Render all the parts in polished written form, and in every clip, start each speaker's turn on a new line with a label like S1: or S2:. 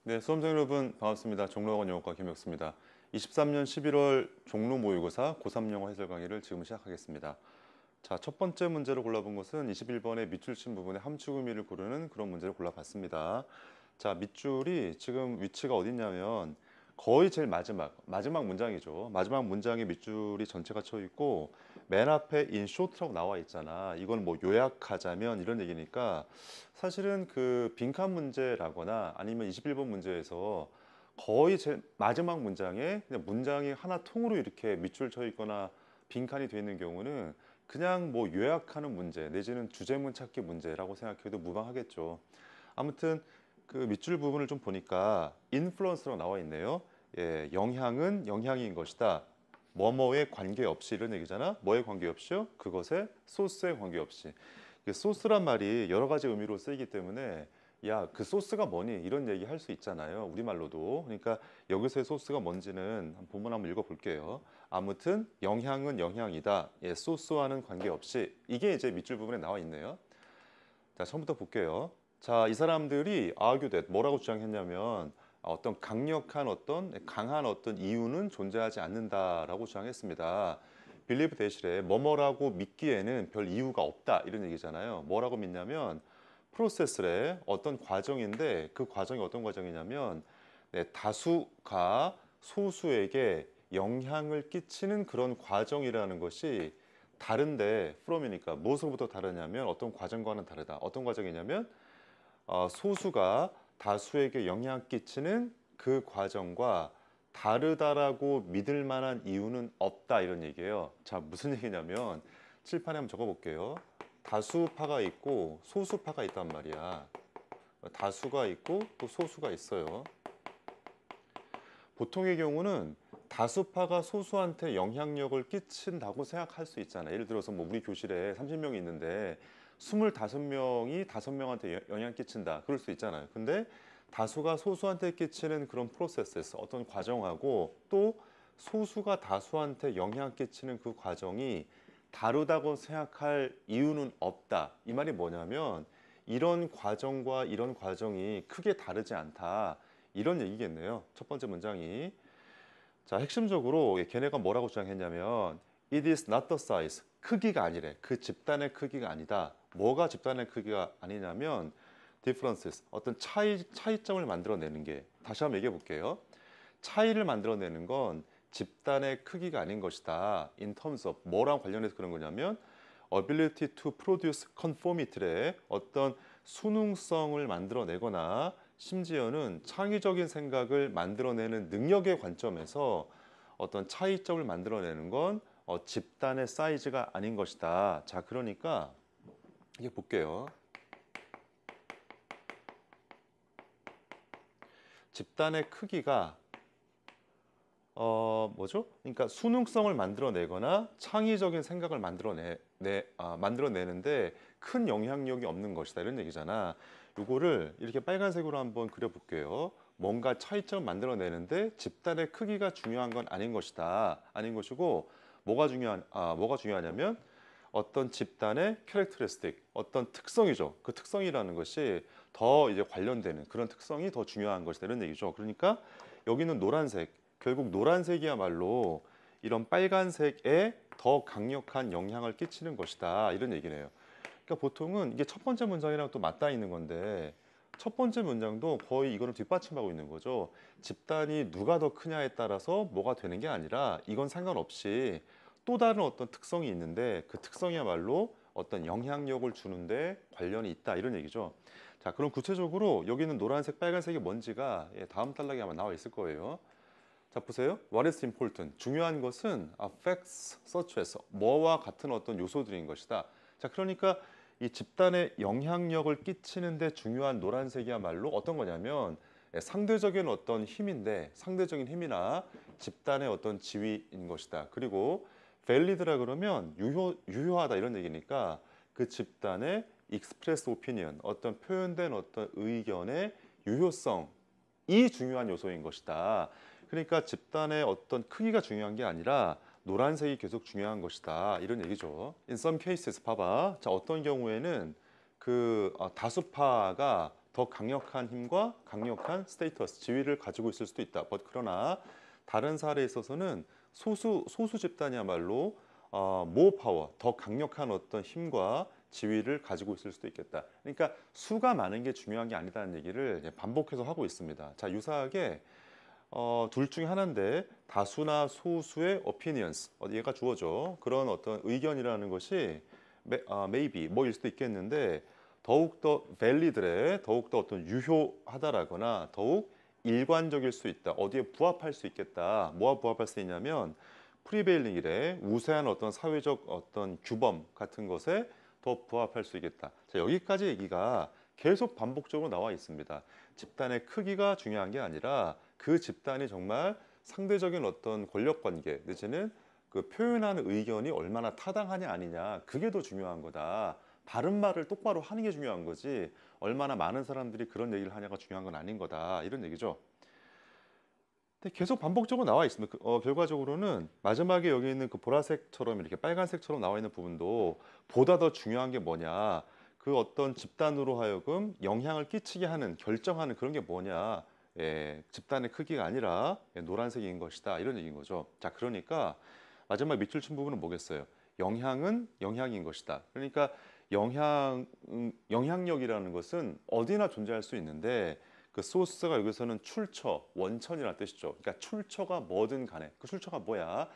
S1: 네, 수험생 여러분 반갑습니다. 종로학원 영어과 김혁수입니다. 23년 11월 종로 모의고사 고3 영어 해설 강의를 지금 시작하겠습니다. 자, 첫 번째 문제로 골라본 것은 21번의 밑줄 친 부분에 함축 의미를 고르는 그런 문제를 골라봤습니다. 자, 밑줄이 지금 위치가 어딨냐면 거의 제일 마지막 문장이죠. 마지막 문장에 밑줄이 전체가 쳐 있고 맨 앞에 in short라고 나와 있잖아. 이건 뭐 요약하자면 이런 얘기니까 사실은 그 빈칸 문제라거나 아니면 21번 문제에서 거의 제일 마지막 문장에 그냥 문장이 하나 통으로 이렇게 밑줄 쳐 있거나 빈칸이 돼 있는 경우는 그냥 뭐 요약하는 문제 내지는 주제문 찾기 문제라고 생각해도 무방하겠죠. 아무튼 그 밑줄 부분을 좀 보니까 influence라고 나와 있네요. 예, 영향은 영향인 것이다. 뭐뭐에 관계없이 이런 얘기잖아. 뭐에 관계없이요? 그것에 소스에 관계없이. 소스란 말이 여러 가지 의미로 쓰이기 때문에 야, 그 소스가 뭐니? 이런 얘기 할 수 있잖아요. 우리말로도. 그러니까 여기서의 소스가 뭔지는 본문 한번 읽어볼게요. 아무튼 영향은 영향이다. 예, 소스와는 관계없이. 이게 이제 밑줄 부분에 나와 있네요. 자, 처음부터 볼게요. 자, 이 사람들이 argue that 뭐라고 주장했냐면 어떤 강한 어떤 이유는 존재하지 않는다라고 주장했습니다. believe 대신에 뭐뭐라고 믿기에는 별 이유가 없다 이런 얘기잖아요. 뭐라고 믿냐면 프로세스래 어떤 과정인데 그 과정이 어떤 과정이냐면 네, 다수가 소수에게 영향을 끼치는 그런 과정이라는 것이 다른데 from이니까 무엇으로부터 다르냐면 어떤 과정과는 다르다. 어떤 과정이냐면 소수가 다수에게 영향 끼치는 그 과정과 다르다라고 믿을 만한 이유는 없다 이런 얘기예요. 자, 무슨 얘기냐면 칠판에 한번 적어볼게요. 다수파가 있고 소수파가 있단 말이야. 다수가 있고 또 소수가 있어요. 보통의 경우는 다수파가 소수한테 영향력을 끼친다고 생각할 수 있잖아요. 예를 들어서 뭐 우리 교실에 30명이 있는데 25명이 5명한테 영향 끼친다. 그럴 수 있잖아요. 근데 다수가 소수한테 끼치는 그런 프로세스에서 어떤 과정하고 또 소수가 다수한테 영향 끼치는 그 과정이 다르다고 생각할 이유는 없다. 이 말이 뭐냐면 이런 과정과 이런 과정이 크게 다르지 않다. 이런 얘기겠네요. 첫 번째 문장이. 자, 핵심적으로 걔네가 뭐라고 주장했냐면 It is not the size. 크기가 아니래. 그 집단의 크기가 아니다. 뭐가 집단의 크기가 아니냐면 differences. 어떤 차이점을 만들어내는 게. 다시 한번 얘기해 볼게요. 차이를 만들어내는 건 집단의 크기가 아닌 것이다. In terms of 뭐랑 관련해서 그런 거냐면 ability to produce conformity래 어떤 순응성을 만들어내거나 심지어는 창의적인 생각을 만들어내는 능력의 관점에서 어떤 차이점을 만들어내는 건 집단의 사이즈가 아닌 것이다. 자, 그러니까 이게 볼게요. 집단의 크기가 뭐죠? 그러니까 순응성을 만들어내거나 창의적인 생각을 만들어내는데 큰 영향력이 없는 것이다. 이런 얘기잖아. 이거를 이렇게 빨간색으로 한번 그려볼게요. 뭔가 차이점을 만들어내는데 집단의 크기가 중요한 건 아닌 것이다. 아닌 것이고 뭐가 중요하냐면 어떤 집단의 캐릭터리스틱, 어떤 특성이죠. 그 특성이라는 것이 더 이제 관련되는 그런 특성이 더 중요한 것이다. 이런 얘기죠. 그러니까 여기는 노란색, 결국 노란색이야말로 이런 빨간색에 더 강력한 영향을 끼치는 것이다. 이런 얘기네요. 그러니까 보통은 이게 첫 번째 문장이랑 또 맞닿아 있는 건데 첫 번째 문장도 거의 이거를 뒷받침하고 있는 거죠. 집단이 누가 더 크냐에 따라서 뭐가 되는 게 아니라 이건 상관없이 또 다른 어떤 특성이 있는데 그 특성이야말로 어떤 영향력을 주는데 관련이 있다. 이런 얘기죠. 자, 그럼 구체적으로 여기는 노란색, 빨간색이 뭔지가 다음 단락에 아마 나와 있을 거예요. 자, 보세요. What is important? 중요한 것은 facts such as 뭐와 같은 어떤 요소들인 것이다. 자, 그러니까 이 집단에 영향력을 끼치는데 중요한 노란색이야말로 어떤 거냐면 상대적인 어떤 힘인데 상대적인 힘이나 집단의 어떤 지위인 것이다. 그리고 valid라 그러면 유효하다 이런 얘기니까 그 집단의 express opinion 어떤 표현된 어떤 의견의 유효성 이 중요한 요소인 것이다. 그러니까 집단의 어떤 크기가 중요한 게 아니라 노란색이 계속 중요한 것이다. 이런 얘기죠. In some cases 봐봐. 자, 어떤 경우에는 다수파가 더 강력한 힘과 강력한 스테이터스, 지위를 가지고 있을 수도 있다. 그러나 다른 사례에 있어서는 소수 집단이야말로 more power, 더 강력한 어떤 힘과 지위를 가지고 있을 수도 있겠다. 그러니까 수가 많은 게 중요한 게 아니다는 얘기를 이제 반복해서 하고 있습니다. 자, 유사하게 둘 중에 하나인데 다수나 소수의 opinions, 얘가 주어져. 그런 어떤 의견이라는 것이 maybe 뭐일 수도 있겠는데 더욱더 valid래, 더욱더 어떤 유효하다라거나 더욱 일관적일 수 있다. 어디에 부합할 수 있겠다. 뭐와 부합할 수 있냐면 프리베일링이래. 우세한 어떤 사회적 어떤 규범 같은 것에 더 부합할 수 있겠다. 자, 여기까지 얘기가 계속 반복적으로 나와 있습니다. 집단의 크기가 중요한 게 아니라 그 집단이 정말 상대적인 어떤 권력 관계 내지는 그 표현하는 의견이 얼마나 타당하냐 아니냐, 그게 더 중요한 거다. 바른 말을 똑바로 하는 게 중요한 거지 얼마나 많은 사람들이 그런 얘기를 하냐가 중요한 건 아닌 거다, 이런 얘기죠. 근데 계속 반복적으로 나와 있습니다. 결과적으로는 마지막에 여기 있는 그 보라색처럼 이렇게 빨간색처럼 나와 있는 부분도 보다 더 중요한 게 뭐냐, 그 어떤 집단으로 하여금 영향을 끼치게 하는, 결정하는 그런 게 뭐냐, 집단의 크기가 아니라 노란색인 것이다, 이런 얘기인 거죠. 자, 그러니까 마지막 밑줄 친 부분은 뭐겠어요? 영향은 영향인 것이다. 그러니까 영향력이라는 것은 어디나 존재할 수 있는데 그 소스가 여기서는 출처, 원천이라는 뜻이죠. 그러니까 출처가 뭐든 간에 그 출처가 뭐야?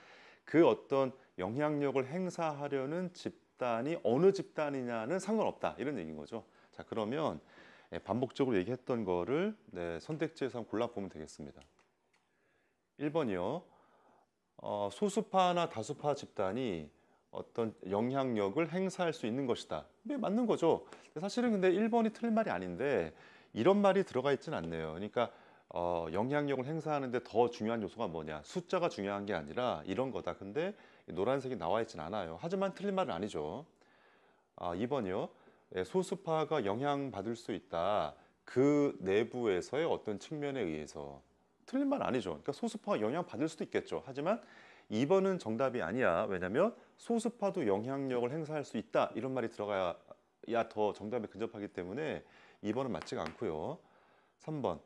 S1: 그 어떤 영향력을 행사하려는 집단이 어느 집단이냐는 상관없다, 이런 얘기인 거죠. 자, 그러면 반복적으로 얘기했던 거를 선택지에서 한번 골라보면 되겠습니다. 1번이요. 소수파나 다수파 집단이 어떤 영향력을 행사할 수 있는 것이다. 네, 맞는 거죠. 사실은 근데 1번이 틀린 말이 아닌데 이런 말이 들어가 있진 않네요. 그러니까 영향력을 행사하는데 더 중요한 요소가 뭐냐, 숫자가 중요한 게 아니라 이런 거다. 근데 노란색이 나와 있진 않아요. 하지만 틀린 말은 아니죠. 2번이요. 소수파가 영향받을 수 있다. 그 내부에서의 어떤 측면에 의해서. 틀린 말 아니죠. 그러니까 소수파가 영향받을 수도 있겠죠. 하지만 2번은 정답이 아니야. 왜냐하면 소수파도 영향력을 행사할 수 있다, 이런 말이 들어가야 더 정답에 근접하기 때문에 2번은 맞지가 않고요. 3번,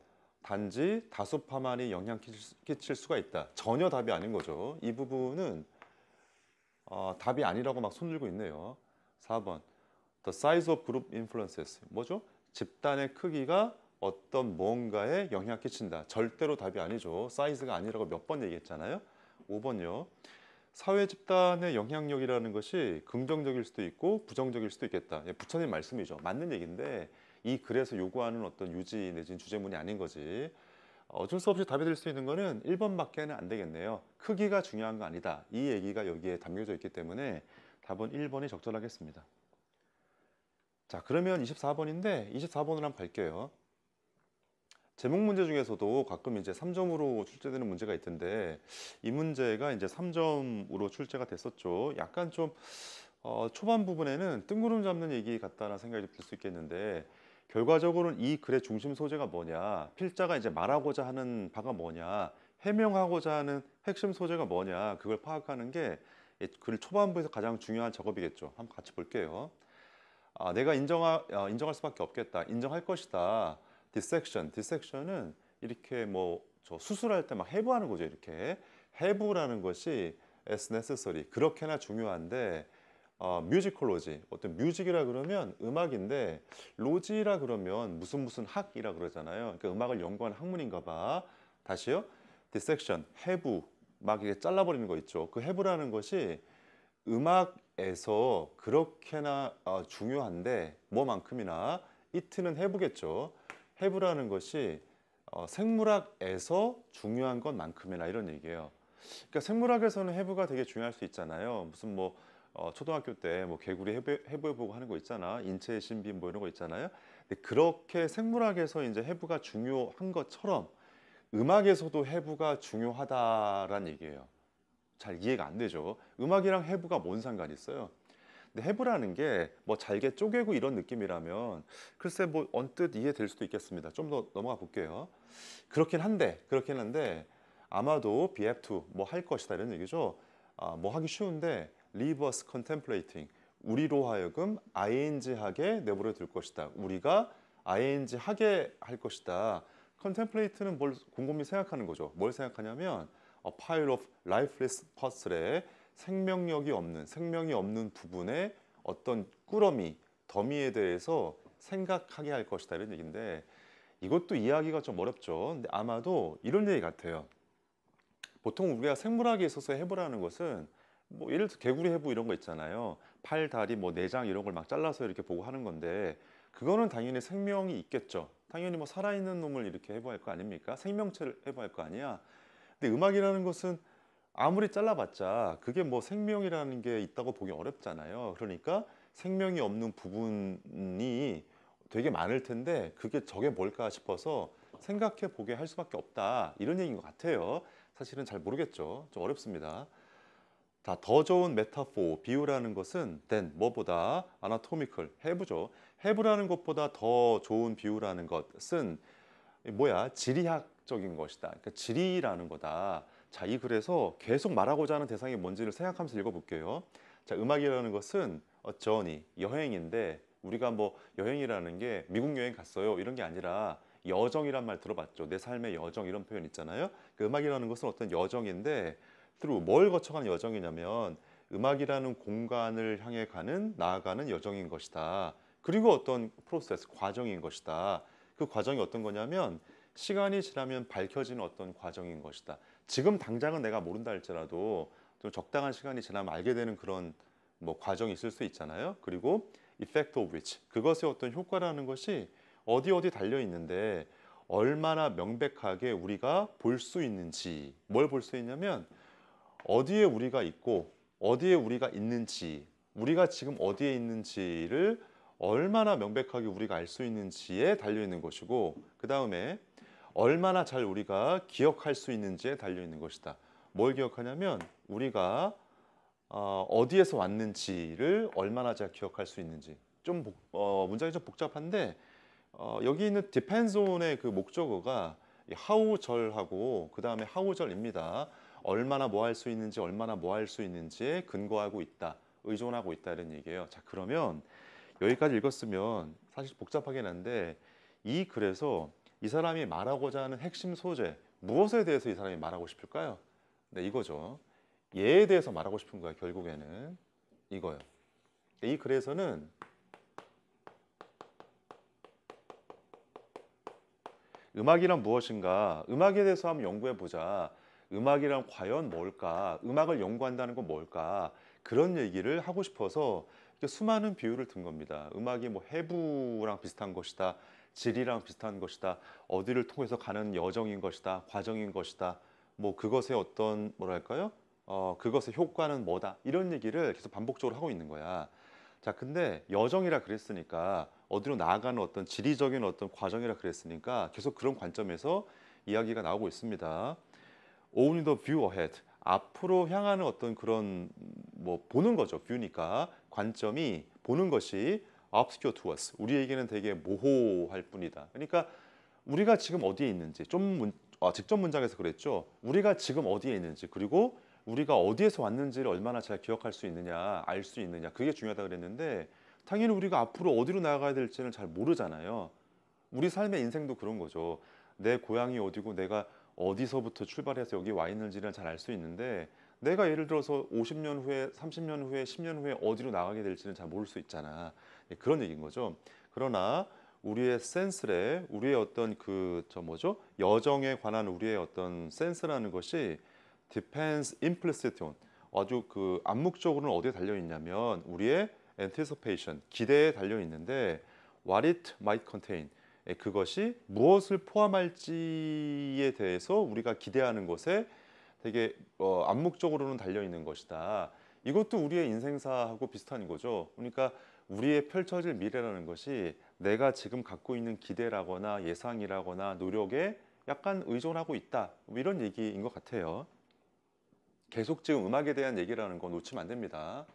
S1: 단지 다수파만이 영향 끼칠 수가 있다. 전혀 답이 아닌 거죠. 이 부분은 답이 아니라고 막 손들고 있네요. 4번, The size of group influences. 뭐죠? 집단의 크기가 어떤 뭔가에 영향 끼친다. 절대로 답이 아니죠. 사이즈가 아니라고 몇 번 얘기했잖아요. 5번요. 사회 집단의 영향력이라는 것이 긍정적일 수도 있고 부정적일 수도 있겠다. 부처님 말씀이죠. 맞는 얘기인데 이 글에서 요구하는 어떤 유지 내지는 주제문이 아닌 거지. 어쩔 수 없이 답이 될 수 있는 거는 1번밖에는 안 되겠네요. 크기가 중요한 거 아니다. 이 얘기가 여기에 담겨져 있기 때문에 답은 1번이 적절하겠습니다. 자, 그러면 24번인데 24번으로 한번 갈게요. 제목 문제 중에서도 가끔 이제 3점으로 출제되는 문제가 있던데 이 문제가 이제 3점으로 출제가 됐었죠. 약간 좀 초반 부분에는 뜬구름 잡는 얘기 같다는 생각이 들 수 있겠는데 결과적으로는 이 글의 중심 소재가 뭐냐, 필자가 이제 말하고자 하는 바가 뭐냐, 해명하고자 하는 핵심 소재가 뭐냐, 그걸 파악하는 게 글 초반부에서 가장 중요한 작업이겠죠. 한번 같이 볼게요. 내가 인정할 수밖에 없겠다. 인정할 것이다. dissection은 이렇게 저 수술할 때 막 해부하는 거죠. 이렇게 해부라는 것이 as necessary, 그렇게나 중요한데 뮤지컬로지, 어떤 뮤직이라 그러면 음악인데 로지라 그러면 무슨 학이라 그러잖아요. 그러니까 음악을 연구하는 학문인가 봐. 다시요. dissection, 해부, 막 이렇게 잘라버리는 거 있죠. 그 해부라는 것이 음악에서 그렇게나 중요한데 뭐만큼이나 it는 해부겠죠. 해부라는 것이 생물학에서 중요한 것만큼이나, 이런 얘기예요. 그러니까 생물학에서는 해부가 되게 중요할 수 있잖아요. 무슨 초등학교 때 개구리 해부해보고 하는 거 있잖아. 인체의 신비 이런 거 있잖아요. 근데 그렇게 생물학에서 이제 해부가 중요한 것처럼 음악에서도 해부가 중요하다라는 얘기예요. 잘 이해가 안 되죠. 음악이랑 해부가 뭔 상관이 있어요? 근데 해부라는 게 잘게 쪼개고 이런 느낌이라면 글쎄 언뜻 이해될 수도 있겠습니다. 좀 더 넘어가 볼게요. 그렇긴 한데 아마도 be have to 할 것이다, 이런 얘기죠. 하기 쉬운데 leave us contemplating, 우리로 하여금 ing하게 내버려 둘 것이다. 우리가 ing하게 할 것이다. contemplate는 뭘 곰곰이 생각하는 거죠. 뭘 생각하냐면 a pile of lifeless puzzle에 생명력이 없는, 생명이 없는 부분의 어떤 꾸러미, 더미에 대해서 생각하게 할 것이다 이런 얘기인데 이것도 이해하기가 좀 어렵죠. 근데 아마도 이런 얘기 같아요. 보통 우리가 생물학에 있어서 해부라는 것은 뭐 예를 들어 개구리 해부 이런 거 있잖아요. 팔, 다리, 뭐 내장 이런 걸 막 잘라서 이렇게 보고 하는 건데 그거는 당연히 생명이 있겠죠. 당연히 뭐 살아있는 놈을 이렇게 해부할 거 아닙니까? 생명체를 해부할 거 아니야. 근데 음악이라는 것은 아무리 잘라봤자 그게 뭐 생명이라는 게 있다고 보기 어렵잖아요. 그러니까 생명이 없는 부분이 되게 많을 텐데 그게 저게 뭘까 싶어서 생각해 보게 할 수밖에 없다. 이런 얘기인 것 같아요. 사실은 잘 모르겠죠. 좀 어렵습니다. 더 좋은 메타포, 비유라는 것은 than, 뭐보다 anatomical, 해부죠. 해부라는 것보다 더 좋은 비유라는 것은 뭐야? 지리학적인 것이다. 그러니까 지리라는 거다. 자, 이 글에서 계속 말하고자 하는 대상이 뭔지를 생각하면서 읽어볼게요. 자, 음악이라는 것은 journey, 여행인데 우리가 뭐 여행이라는 게 미국 여행 갔어요 이런 게 아니라 여정이란 말 들어봤죠. 내 삶의 여정 이런 표현 있잖아요. 그 음악이라는 것은 어떤 여정인데 through 뭘 거쳐가는 여정이냐면 음악이라는 공간을 향해 가는 나아가는 여정인 것이다. 그리고 어떤 프로세스 과정인 것이다. 그 과정이 어떤 거냐면 시간이 지나면 밝혀지는 어떤 과정인 것이다. 지금 당장은 내가 모른다 할지라도 좀 적당한 시간이 지나면 알게 되는 그런 뭐 과정이 있을 수 있잖아요. 그리고 effect of which 그것의 어떤 효과라는 것이 어디 달려 있는데 얼마나 명백하게 우리가 볼 수 있는지 뭘 볼 수 있냐면 어디에 우리가 있고 어디에 우리가 있는지 우리가 지금 어디에 있는지를 얼마나 명백하게 우리가 알 수 있는지에 달려 있는 것이고 그 다음에 얼마나 잘 우리가 기억할 수 있는지에 달려 있는 것이다. 뭘 기억하냐면 우리가 어디에서 왔는지를 얼마나 잘 기억할 수 있는지 좀 문장이 좀 복잡한데 여기 있는 depends on의 그 목적어가 how절하고 그 다음에 how절입니다. 얼마나 뭐 할 수 있는지 얼마나 뭐 할 수 있는지에 근거하고 있다. 의존하고 있다 이런 얘기예요. 자 그러면 여기까지 읽었으면 사실 복잡하긴 한데 이 글에서 이 사람이 말하고자 하는 핵심 소재 무엇에 대해서 이 사람이 말하고 싶을까요? 네 이거죠. 얘에 대해서 말하고 싶은 거야 결국에는 이거요. 이 글에서는 음악이란 무엇인가? 음악에 대해서 한번 연구해 보자. 음악이란 과연 뭘까? 음악을 연구한다는 건 뭘까? 그런 얘기를 하고 싶어서 수많은 비유를 든 겁니다. 음악이 뭐 해부랑 비슷한 것이다. 질이랑 비슷한 것이다. 어디를 통해서 가는 여정인 것이다. 과정인 것이다. 뭐 그것의 어떤 뭐랄까요? 그것의 효과는 뭐다. 이런 얘기를 계속 반복적으로 하고 있는 거야. 자, 근데 여정이라 그랬으니까 어디로 나아가는 어떤 지리적인 어떤 과정이라 그랬으니까 계속 그런 관점에서 이야기가 나오고 있습니다. Only the view ahead. 앞으로 향하는 어떤 그런 뭐 보는 거죠. 뷰니까 관점이 보는 것이 obscure to us. 우리에게는 되게 모호할 뿐이다. 그러니까 우리가 지금 어디에 있는지 직접 문장에서 그랬죠. 우리가 지금 어디에 있는지 그리고 우리가 어디에서 왔는지를 얼마나 잘 기억할 수 있느냐, 알 수 있느냐 그게 중요하다 그랬는데 당연히 우리가 앞으로 어디로 나아가야 될지는 잘 모르잖아요. 우리 삶의 인생도 그런 거죠. 내 고향이 어디고 내가 어디서부터 출발해서 여기 와 있는지를 잘 알 수 있는데 내가 예를 들어서 50년 후에, 30년 후에, 10년 후에 어디로 나가게 될지는 잘 모를 수 있잖아. 그런 얘기인 거죠. 그러나 우리의 센스래, 우리의 어떤 여정에 관한 우리의 어떤 센스라는 것이 depends implicit on 아주 그 암묵적으로는 어디에 달려 있냐면 우리의 anticipation 기대에 달려 있는데 what it might contain 그것이 무엇을 포함할지에 대해서 우리가 기대하는 것에 되게 암묵적으로는 달려 있는 것이다. 이것도 우리의 인생사하고 비슷한 거죠. 그러니까 우리의 펼쳐질 미래라는 것이 내가 지금 갖고 있는 기대라거나 예상이라거나 노력에 약간 의존하고 있다. 뭐 이런 얘기인 것 같아요. 계속 지금 음악에 대한 얘기라는 거 놓치면 안 됩니다.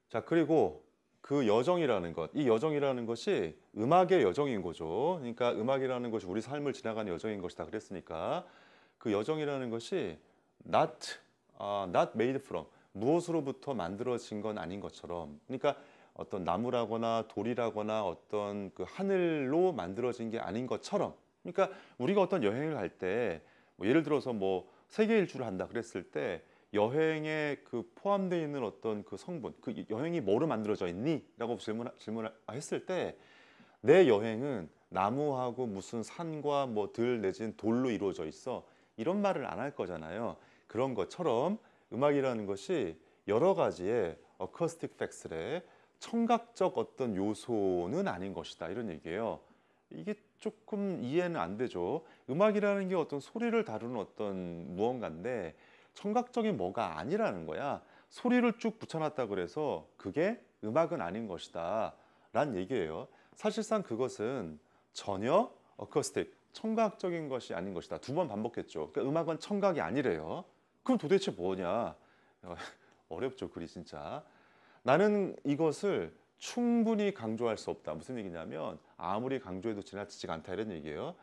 S1: 자, 그리고 그 여정이라는 것, 이 여정이라는 것이 음악의 여정인 거죠. 그러니까 음악이라는 것이 우리 삶을 지나가는 여정인 것이다 그랬으니까 그 여정이라는 것이 not made from 무엇으로부터 만들어진 건 아닌 것처럼, 그러니까 어떤 나무라거나 돌이라거나 어떤 그 하늘로 만들어진 게 아닌 것처럼, 그러니까 우리가 어떤 여행을 갈 때 뭐 예를 들어서 뭐 세계 일주를 한다 그랬을 때 여행에 그 포함되어 있는 어떤 그 성분, 그 여행이 뭐로 만들어져 있니? 라고 질문을 했을 때 내 여행은 나무하고 무슨 산과 뭐 들 내진 돌로 이루어져 있어, 이런 말을 안 할 거잖아요. 그런 것처럼 음악이라는 것이 여러 가지의 어쿠스틱 팩트의 청각적 어떤 요소는 아닌 것이다, 이런 얘기예요. 이게 조금 이해는 안 되죠. 음악이라는 게 어떤 소리를 다루는 어떤 무언가인데 청각적인 뭐가 아니라는 거야. 소리를 쭉 붙여놨다 그래서 그게 음악은 아닌 것이다 라는 얘기예요. 사실상 그것은 전혀 어쿠스틱, 청각적인 것이 아닌 것이다. 두 번 반복했죠. 그러니까 음악은 청각이 아니래요. 그럼 도대체 뭐냐? 어렵죠, 글이 진짜. 나는 이것을 충분히 강조할 수 없다. 무슨 얘기냐면 아무리 강조해도 지나치지가 않다, 이런 얘기예요.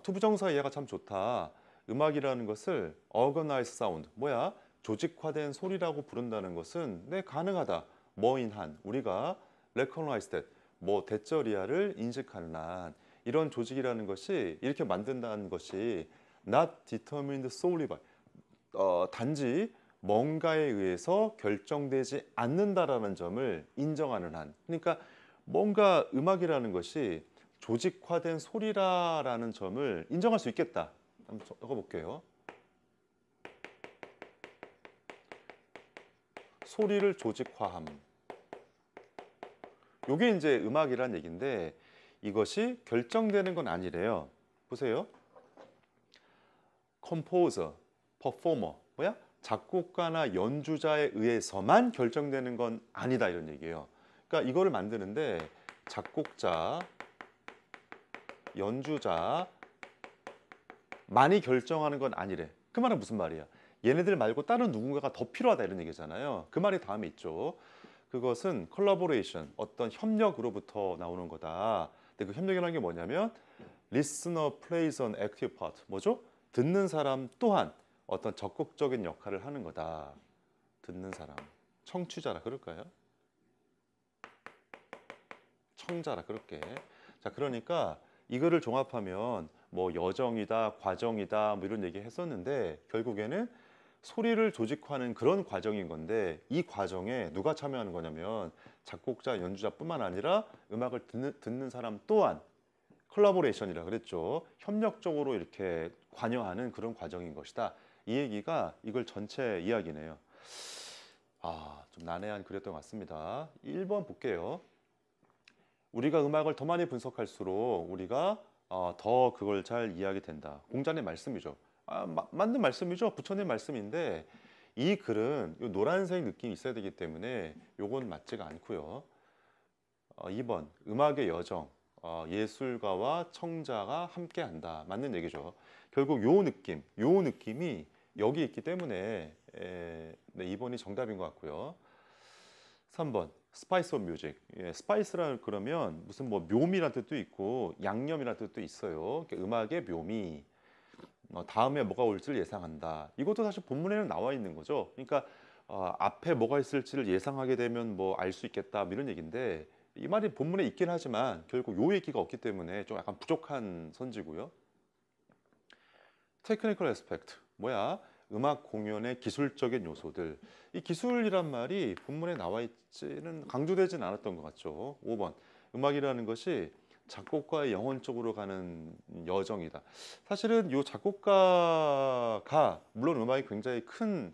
S1: 투부정사 이해가 참 좋다. 음악이라는 것을 organized sound, 뭐야? 조직화된 소리라고 부른다는 것은 네, 가능하다. 뭐인 한 우리가 recognize that, 뭐 대절이야를 인식하는 한 이런 조직이라는 것이 이렇게 만든다는 것이 not determined solely by, 단지 뭔가에 의해서 결정되지 않는다라는 점을 인정하는 한, 그러니까 뭔가 음악이라는 것이 조직화된 소리라는 점을 인정할 수 있겠다. 한번 적어볼게요. 소리를 조직화함. 이게 이제 음악이란 얘기인데 이것이 결정되는 건 아니래요. 보세요. 컴포저, 퍼포머, 뭐야? 작곡가나 연주자에 의해서만 결정되는 건 아니다, 이런 얘기예요. 그러니까 이거를 만드는데 작곡자, 연주자 많이 결정하는 건 아니래. 그 말은 무슨 말이야? 얘네들 말고 다른 누군가가 더 필요하다, 이런 얘기잖아요. 그 말이 다음에 있죠. 그것은 콜라보레이션, 어떤 협력으로부터 나오는 거다. 근데 그 협력이라는 게 뭐냐면 listener plays an active part. 뭐죠? 듣는 사람 또한 어떤 적극적인 역할을 하는 거다. 듣는 사람, 청취자라 그럴까요? 청자라 그럴게. 자, 그러니까 이거를 종합하면 뭐 여정이다, 과정이다, 뭐 이런 얘기 했었는데 결국에는 소리를 조직화하는 그런 과정인 건데 이 과정에 누가 참여하는 거냐면 작곡자, 연주자뿐만 아니라 음악을 듣는 사람 또한 콜라보레이션이라 그랬죠. 협력적으로 이렇게 관여하는 그런 과정인 것이다. 이 얘기가 이걸 전체 이야기네요. 좀 난해한 글이었던 것 같습니다. 1번 볼게요. 우리가 음악을 더 많이 분석할수록 우리가 더 그걸 잘 이해하게 된다. 공자의 말씀이죠. 맞는 말씀이죠. 부처님 말씀인데 이 글은 이 노란색 느낌이 있어야 되기 때문에 요건 맞지가 않고요. 2번 음악의 여정, 예술가와 청자가 함께한다. 맞는 얘기죠. 결국 요 느낌이 여기 있기 때문에 네, 2번이 정답인 것 같고요. 3번 스파이스 오브 뮤직. 스파이스라 그러면 무슨 뭐 묘미라는 뜻도 있고 양념이라는 뜻도 있어요. 그러니까 음악의 묘미. 다음에 뭐가 올지를 예상한다. 이것도 사실 본문에는 나와 있는 거죠. 그러니까 앞에 뭐가 있을지를 예상하게 되면 뭐 알 수 있겠다, 뭐 이런 얘기인데 이 말이 본문에 있긴 하지만 결국 요 얘기가 없기 때문에 좀 약간 부족한 선지고요. 테크니컬 애스펙트, 뭐야? 음악 공연의 기술적인 요소들. 이 기술이란 말이 본문에 나와 있지는 강조되진 않았던 것 같죠. 5번 음악이라는 것이 작곡가의 영혼적으로 가는 여정이다. 사실은 이 작곡가가 물론 음악이 굉장히 큰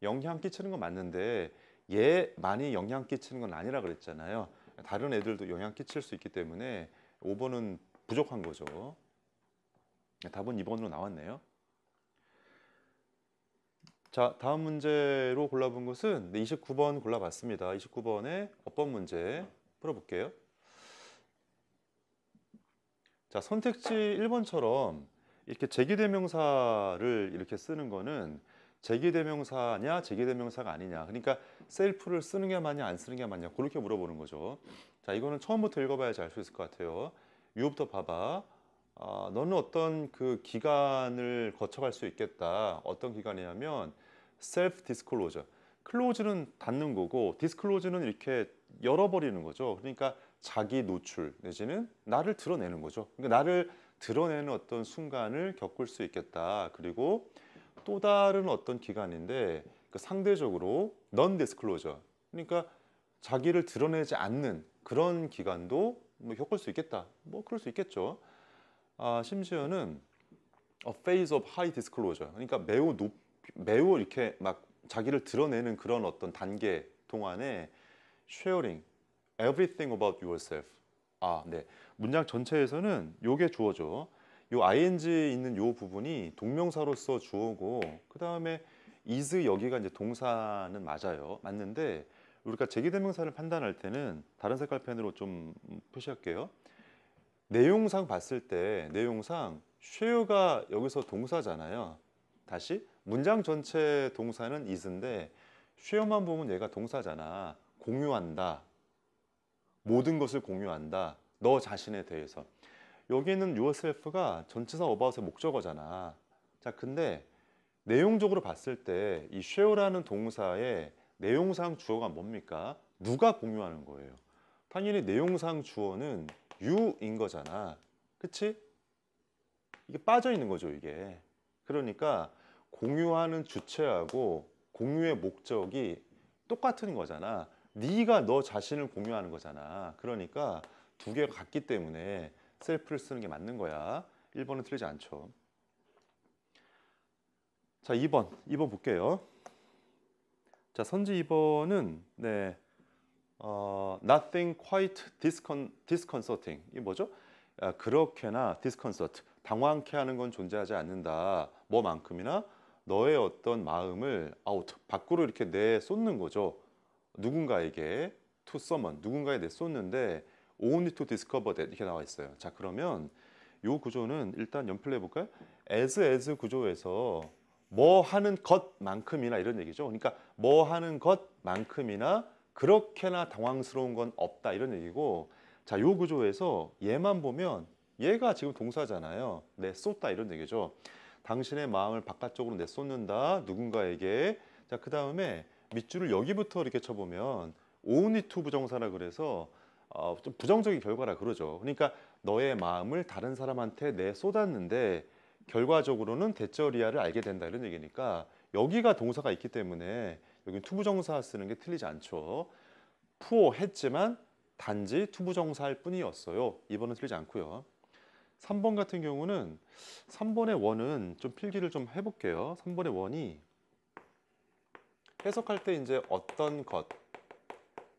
S1: 영향 끼치는 건 맞는데 얘 많이 영향 끼치는 건 아니라 그랬잖아요. 다른 애들도 영향 끼칠 수 있기 때문에 5번은 부족한 거죠. 답은 2번으로 나왔네요. 자, 다음 문제로 골라본 것은 29번 골라봤습니다. 29번의 어법 문제 풀어볼게요. 자, 선택지 1번처럼 이렇게 제기대명사를 이렇게 쓰는 거는 제기대명사냐 제기대명사가 아니냐, 그러니까 셀프를 쓰는 게 맞냐 안 쓰는 게 맞냐 그렇게 물어보는 거죠. 자, 이거는 처음부터 읽어봐야지 알 수 있을 것 같아요. 유부터 봐봐. 너는 어떤 그 기간을 거쳐갈 수 있겠다. 어떤 기간이냐면 self disclosure, 클로즈는 닫는 거고 디스클로즈는 이렇게 열어버리는 거죠. 그러니까 자기 노출 내지는 나를 드러내는 거죠. 그러니까 나를 드러내는 어떤 순간을 겪을 수 있겠다. 그리고 또 다른 어떤 기간인데 그 상대적으로 non disclosure 그러니까 자기를 드러내지 않는 그런 기간도 뭐 겪을 수 있겠다. 뭐 그럴 수 있겠죠. 심지어는 a phase of high disclosure 그러니까 매우 이렇게 막 자기를 드러내는 그런 어떤 단계 동안에 sharing everything about yourself. 네. 문장 전체에서는 요게 주어죠. 요 ing 있는 요 부분이 동명사로서 주어고 그다음에 is 여기가 이제 동사는 맞아요. 맞는데 우리가 제기대명사를 판단할 때는 다른 색깔 펜으로 좀 표시할게요. 내용상 봤을 때 내용상 share가 여기서 동사잖아요. 다시 문장 전체 동사는 is인데 share만 보면 얘가 동사잖아. 공유한다. 모든 것을 공유한다. 너 자신에 대해서. 여기는 yourself가 전치사 about의 목적어잖아. 자, 근데 내용적으로 봤을 때 이 share라는 동사의 내용상 주어가 뭡니까? 누가 공유하는 거예요. 당연히 내용상 주어는 you인 거잖아. 그치? 이게 빠져 있는 거죠, 이게. 그러니까 공유하는 주체하고 공유의 목적이 똑같은 거잖아. 네가 너 자신을 공유하는 거잖아. 그러니까 두 개가 같기 때문에 셀프를 쓰는 게 맞는 거야. 1번은 틀리지 않죠. 자, 2번 볼게요. 자, 선지 2번은 nothing quite disconcerting. 이게 뭐죠? 그렇게나 disconcert, 당황케 하는 건 존재하지 않는다. 뭐만큼이나 너의 어떤 마음을 out, 밖으로 이렇게 내쏟는 거죠. 누군가에게 to someone, 누군가에 내쏟는데 only to discover that 이렇게 나와 있어요. 자, 그러면 요 구조는 일단 연필로 해볼까요? as 구조에서 뭐 하는 것만큼이나 이런 얘기죠. 그러니까 뭐 하는 것만큼이나 그렇게나 당황스러운 건 없다 이런 얘기고 자, 요 구조에서 얘만 보면 얘가 지금 동사잖아요. 내쏟다 이런 얘기죠. 당신의 마음을 바깥쪽으로 내쏟는다 누군가에게. 자, 그 다음에 밑줄을 여기부터 이렇게 쳐보면 only to 부정사라 그래서 좀 부정적인 결과라 그러죠. 그러니까 너의 마음을 다른 사람한테 내쏟았는데 결과적으로는 대절이야를 알게 된다 이런 얘기니까 여기가 동사가 있기 때문에 여기 투부정사 쓰는 게 틀리지 않죠. 했지만 단지 투부정사일 뿐이었어요. 2번은 틀리지 않고요. 3번 같은 경우는 3번의 원은 좀 필기를 좀 해볼게요. 3번의 원이 해석할 때 이제 어떤 것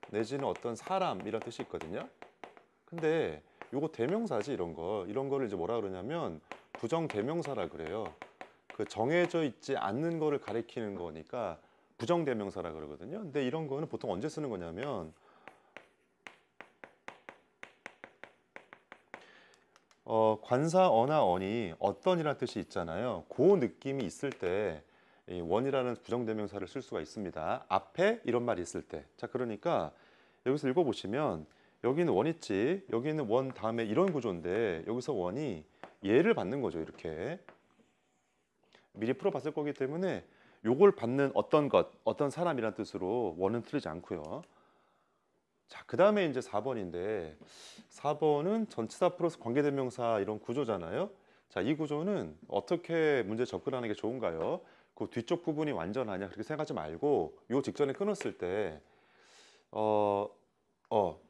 S1: 내지는 어떤 사람 이런 뜻이 있거든요. 근데 요거 대명사지 이런 거를 이제 뭐라 그러냐면 부정 대명사라 그래요. 그 정해져 있지 않는 거를 가리키는 거니까 부정 대명사라 그러거든요. 근데 이런 거는 보통 언제 쓰는 거냐면 관사 어나 언이 어떤이라는 뜻이 있잖아요. 그 느낌이 있을 때 이 원이라는 부정대명사를 쓸 수가 있습니다. 앞에 이런 말이 있을 때. 자, 그러니까 여기서 읽어보시면 여기는 원 있지. 여기는 원 다음에 이런 구조인데 여기서 원이 얘를 받는 거죠. 이렇게 미리 풀어봤을 거기 때문에 요걸 받는 어떤 것, 어떤 사람이란 뜻으로 원은 틀리지 않고요. 자, 그 다음에 이제 4번인데 4번은 전치사 플러스 관계대명사 이런 구조잖아요. 자, 이 구조는 어떻게 문제 접근하는 게 좋은가요? 그 뒤쪽 부분이 완전하냐 그렇게 생각하지 말고 요 직전에 끊었을 때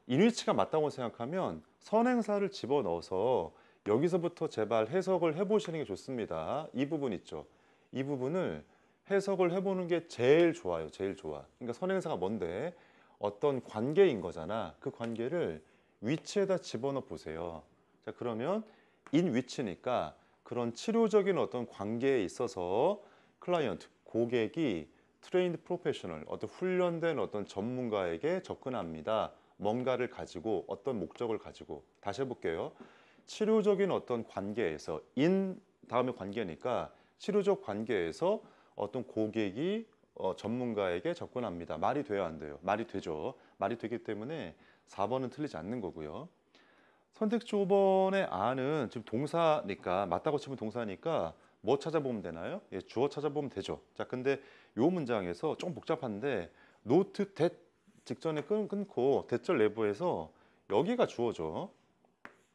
S1: 인위치가 맞다고 생각하면 선행사를 집어넣어서 여기서부터 제발 해석을 해보시는 게 좋습니다. 이 부분 있죠. 이 부분을 해석을 해보는 게 제일 좋아요. 제일 좋아. 그러니까 선행사가 뭔데? 어떤 관계인 거잖아. 그 관계를 위치에다 집어넣어 보세요. 자, 그러면 in 위치니까 그런 치료적인 어떤 관계에 있어서 클라이언트, 고객이 트레인드 프로페셔널, 어떤 훈련된 어떤 전문가에게 접근합니다. 뭔가를 가지고 어떤 목적을 가지고 다시 해볼게요. 치료적인 어떤 관계에서 in 다음에 관계니까 치료적 관계에서 어떤 고객이 전문가에게 접근합니다. 말이 돼야 안 돼요? 말이 되죠. 말이 되기 때문에 4번은 틀리지 않는 거고요. 선택지 5번의 아는 지금 동사니까 맞다고 치면 동사니까 뭐 찾아보면 되나요? 예, 주어 찾아보면 되죠. 자, 근데 요 문장에서 좀 복잡한데 노트 that 직전에 끊고 대절 내부에서 여기가 주어죠.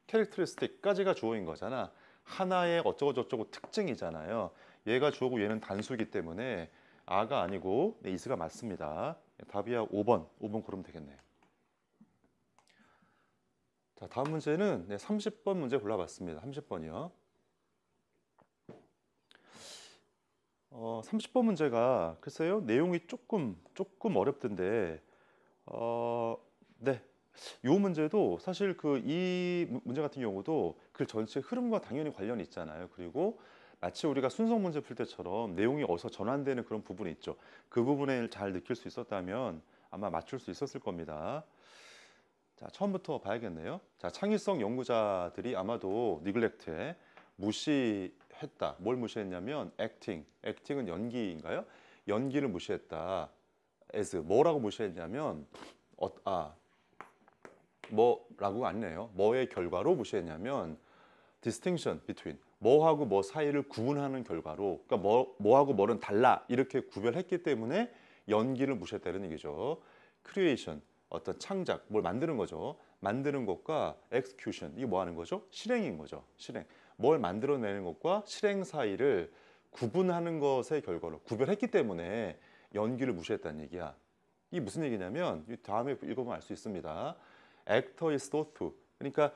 S1: 캐릭터리스틱까지가 주어인 거잖아. 하나의 어쩌고 저쩌고 특징이잖아요. 얘가 주어고 얘는 단수이기 때문에 아가 아니고 네, 이스가 맞습니다. 답이야 5번. 5번 고르면 되겠네. 자, 다음 문제는 네, 30번 문제 골라봤습니다. 30번이요. 30번 문제가 글쎄요. 내용이 조금 어렵던데 네. 요 문제도 사실 그 이 문제 같은 경우도 글 전체 흐름과 당연히 관련이 있잖아요. 그리고 마치 우리가 순서 문제 풀 때처럼 내용이 어디서 전환되는 그런 부분이 있죠. 그 부분을 잘 느낄 수 있었다면 아마 맞출 수 있었을 겁니다. 자, 처음부터 봐야겠네요. 자, 창의성 연구자들이 아마도 니글렉트에 무시했다. 뭘 무시했냐면 acting. acting은 연기인가요? 연기를 무시했다. as 뭐라고 무시했냐면 뭐라고 안 해요. 뭐의 결과로 무시했냐면 distinction between 뭐하고 뭐 사이를 구분하는 결과로 그러니까 뭐하고 뭐는 달라 이렇게 구별했기 때문에 연기를 무시했다는 얘기죠. creation 어떤 창작 뭘 만드는 거죠. 만드는 것과 execution 이게 뭐 하는 거죠? 실행인 거죠. 실행 뭘 만들어내는 것과 실행 사이를 구분하는 것의 결과로 구별했기 때문에 연기를 무시했다는 얘기야. 이게 무슨 얘기냐면 다음에 읽어보면 알 수 있습니다. actor is thought to 그러니까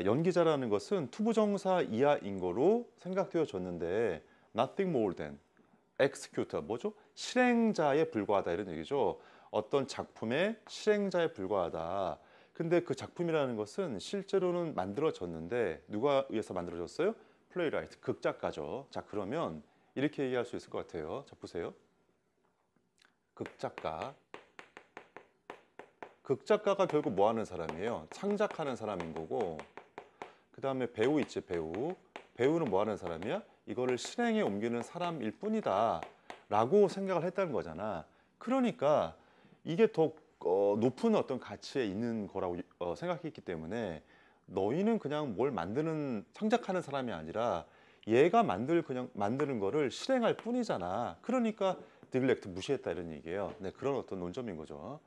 S1: 연기자라는 것은 투부정사 이하인 거로 생각되어졌는데 nothing more than executor 뭐죠? 실행자에 불과하다 이런 얘기죠. 어떤 작품의 실행자에 불과하다. 근데 그 작품이라는 것은 실제로는 만들어졌는데 누가 의해서 만들어졌어요? 플레이라이트 극작가죠. 자, 그러면 이렇게 얘기할 수 있을 것 같아요. 자, 보세요. 극작가. 극작가가 결국 뭐 하는 사람이에요? 창작하는 사람인 거고 그 다음에 배우 있지 배우. 배우는 뭐 하는 사람이야? 이거를 실행에 옮기는 사람일 뿐이다 라고 생각을 했다는 거잖아. 그러니까 이게 더 높은 어떤 가치에 있는 거라고 생각했기 때문에 너희는 그냥 뭘 만드는 창작하는 사람이 아니라 얘가 그냥 만드는 거를 실행할 뿐이잖아. 그러니까 neglect 무시했다 이런 얘기예요. 네, 그런 어떤 논점인 거죠.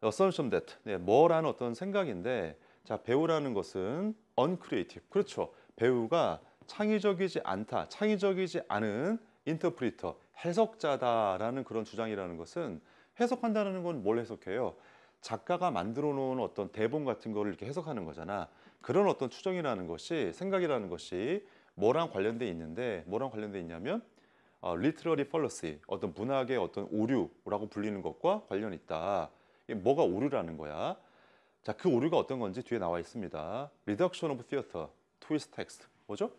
S1: assumption that 뭐라는 어떤 생각인데 자, 배우라는 것은 uncreative 그렇죠. 배우가 창의적이지 않다, 창의적이지 않은 interpreter 해석자다라는 그런 주장이라는 것은 해석한다는 건 뭘 해석해요? 작가가 만들어 놓은 어떤 대본 같은 거를 이렇게 해석하는 거잖아. 그런 어떤 추정이라는 것이 생각이라는 것이 뭐랑 관련돼 있는데 뭐랑 관련돼 있냐면 literary fallacy 어떤 문학의 어떤 오류라고 불리는 것과 관련이 있다. 이게 뭐가 오류라는 거야? 자, 그 오류가 어떤 건지 뒤에 나와 있습니다. Reduction of theater, twist text. 뭐죠?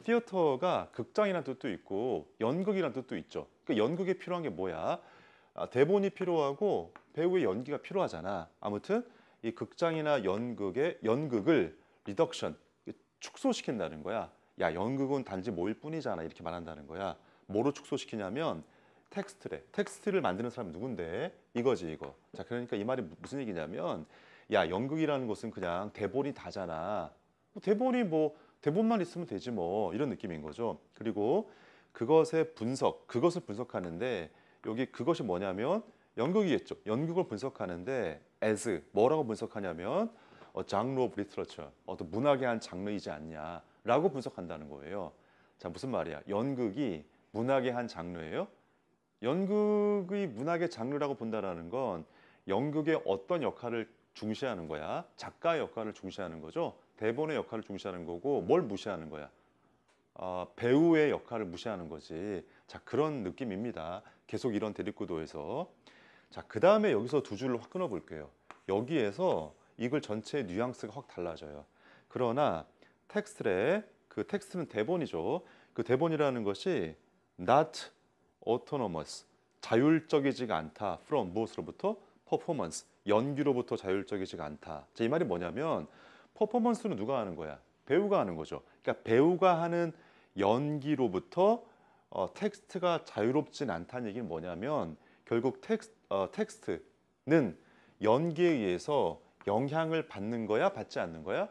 S1: theater가 극장이라는 뜻도 있고 연극이라는 뜻도 있죠. 그러니까 연극에 필요한 게 뭐야? 대본이 필요하고 배우의 연기가 필요하잖아. 아무튼 이 극장이나 연극을 reduction, 축소시킨다는 거야. 야, 연극은 단지 뭐일 뿐이잖아. 이렇게 말한다는 거야. 뭐로 축소시키냐면 텍스트래. 텍스트를 만드는 사람이 누군데? 이거지 이거. 자, 그러니까 이 말이 무슨 얘기냐면 야, 연극이라는 것은 그냥 대본이 다잖아. 대본이 뭐 대본만 있으면 되지 뭐 이런 느낌인 거죠. 그리고 그것을 분석하는데 여기 그것이 뭐냐면 연극이겠죠. 연극을 분석하는데 as 뭐라고 분석하냐면 장르 오브 리터러처 어떤 문학의 한 장르이지 않냐라고 분석한다는 거예요. 자, 무슨 말이야? 연극이 문학의 한 장르예요? 연극이 문학의 장르라고 본다라는 건 연극의 어떤 역할을 중시하는 거야? 작가의 역할을 중시하는 거죠. 대본의 역할을 중시하는 거고 뭘 무시하는 거야? 배우의 역할을 무시하는 거지. 자, 그런 느낌입니다. 계속 이런 대립구도에서. 자, 그 다음에 여기서 두 줄을 확 끊어볼게요. 여기에서 이글 전체의 뉘앙스가 확 달라져요. 그러나 텍스트에 그 텍스트는 대본이죠. 그 대본이라는 것이 not autonomous, 자율적이지가 않다. from 무엇으로부터? performance, 연기로부터 자율적이지가 않다. 자, 이 말이 뭐냐면 퍼포먼스는 누가 하는 거야? 배우가 하는 거죠. 그러니까 배우가 하는 연기로부터 텍스트가 자유롭진 않다는 얘기는 뭐냐면 결국 텍스트는 연기에 의해서 영향을 받는 거야? 받지 않는 거야?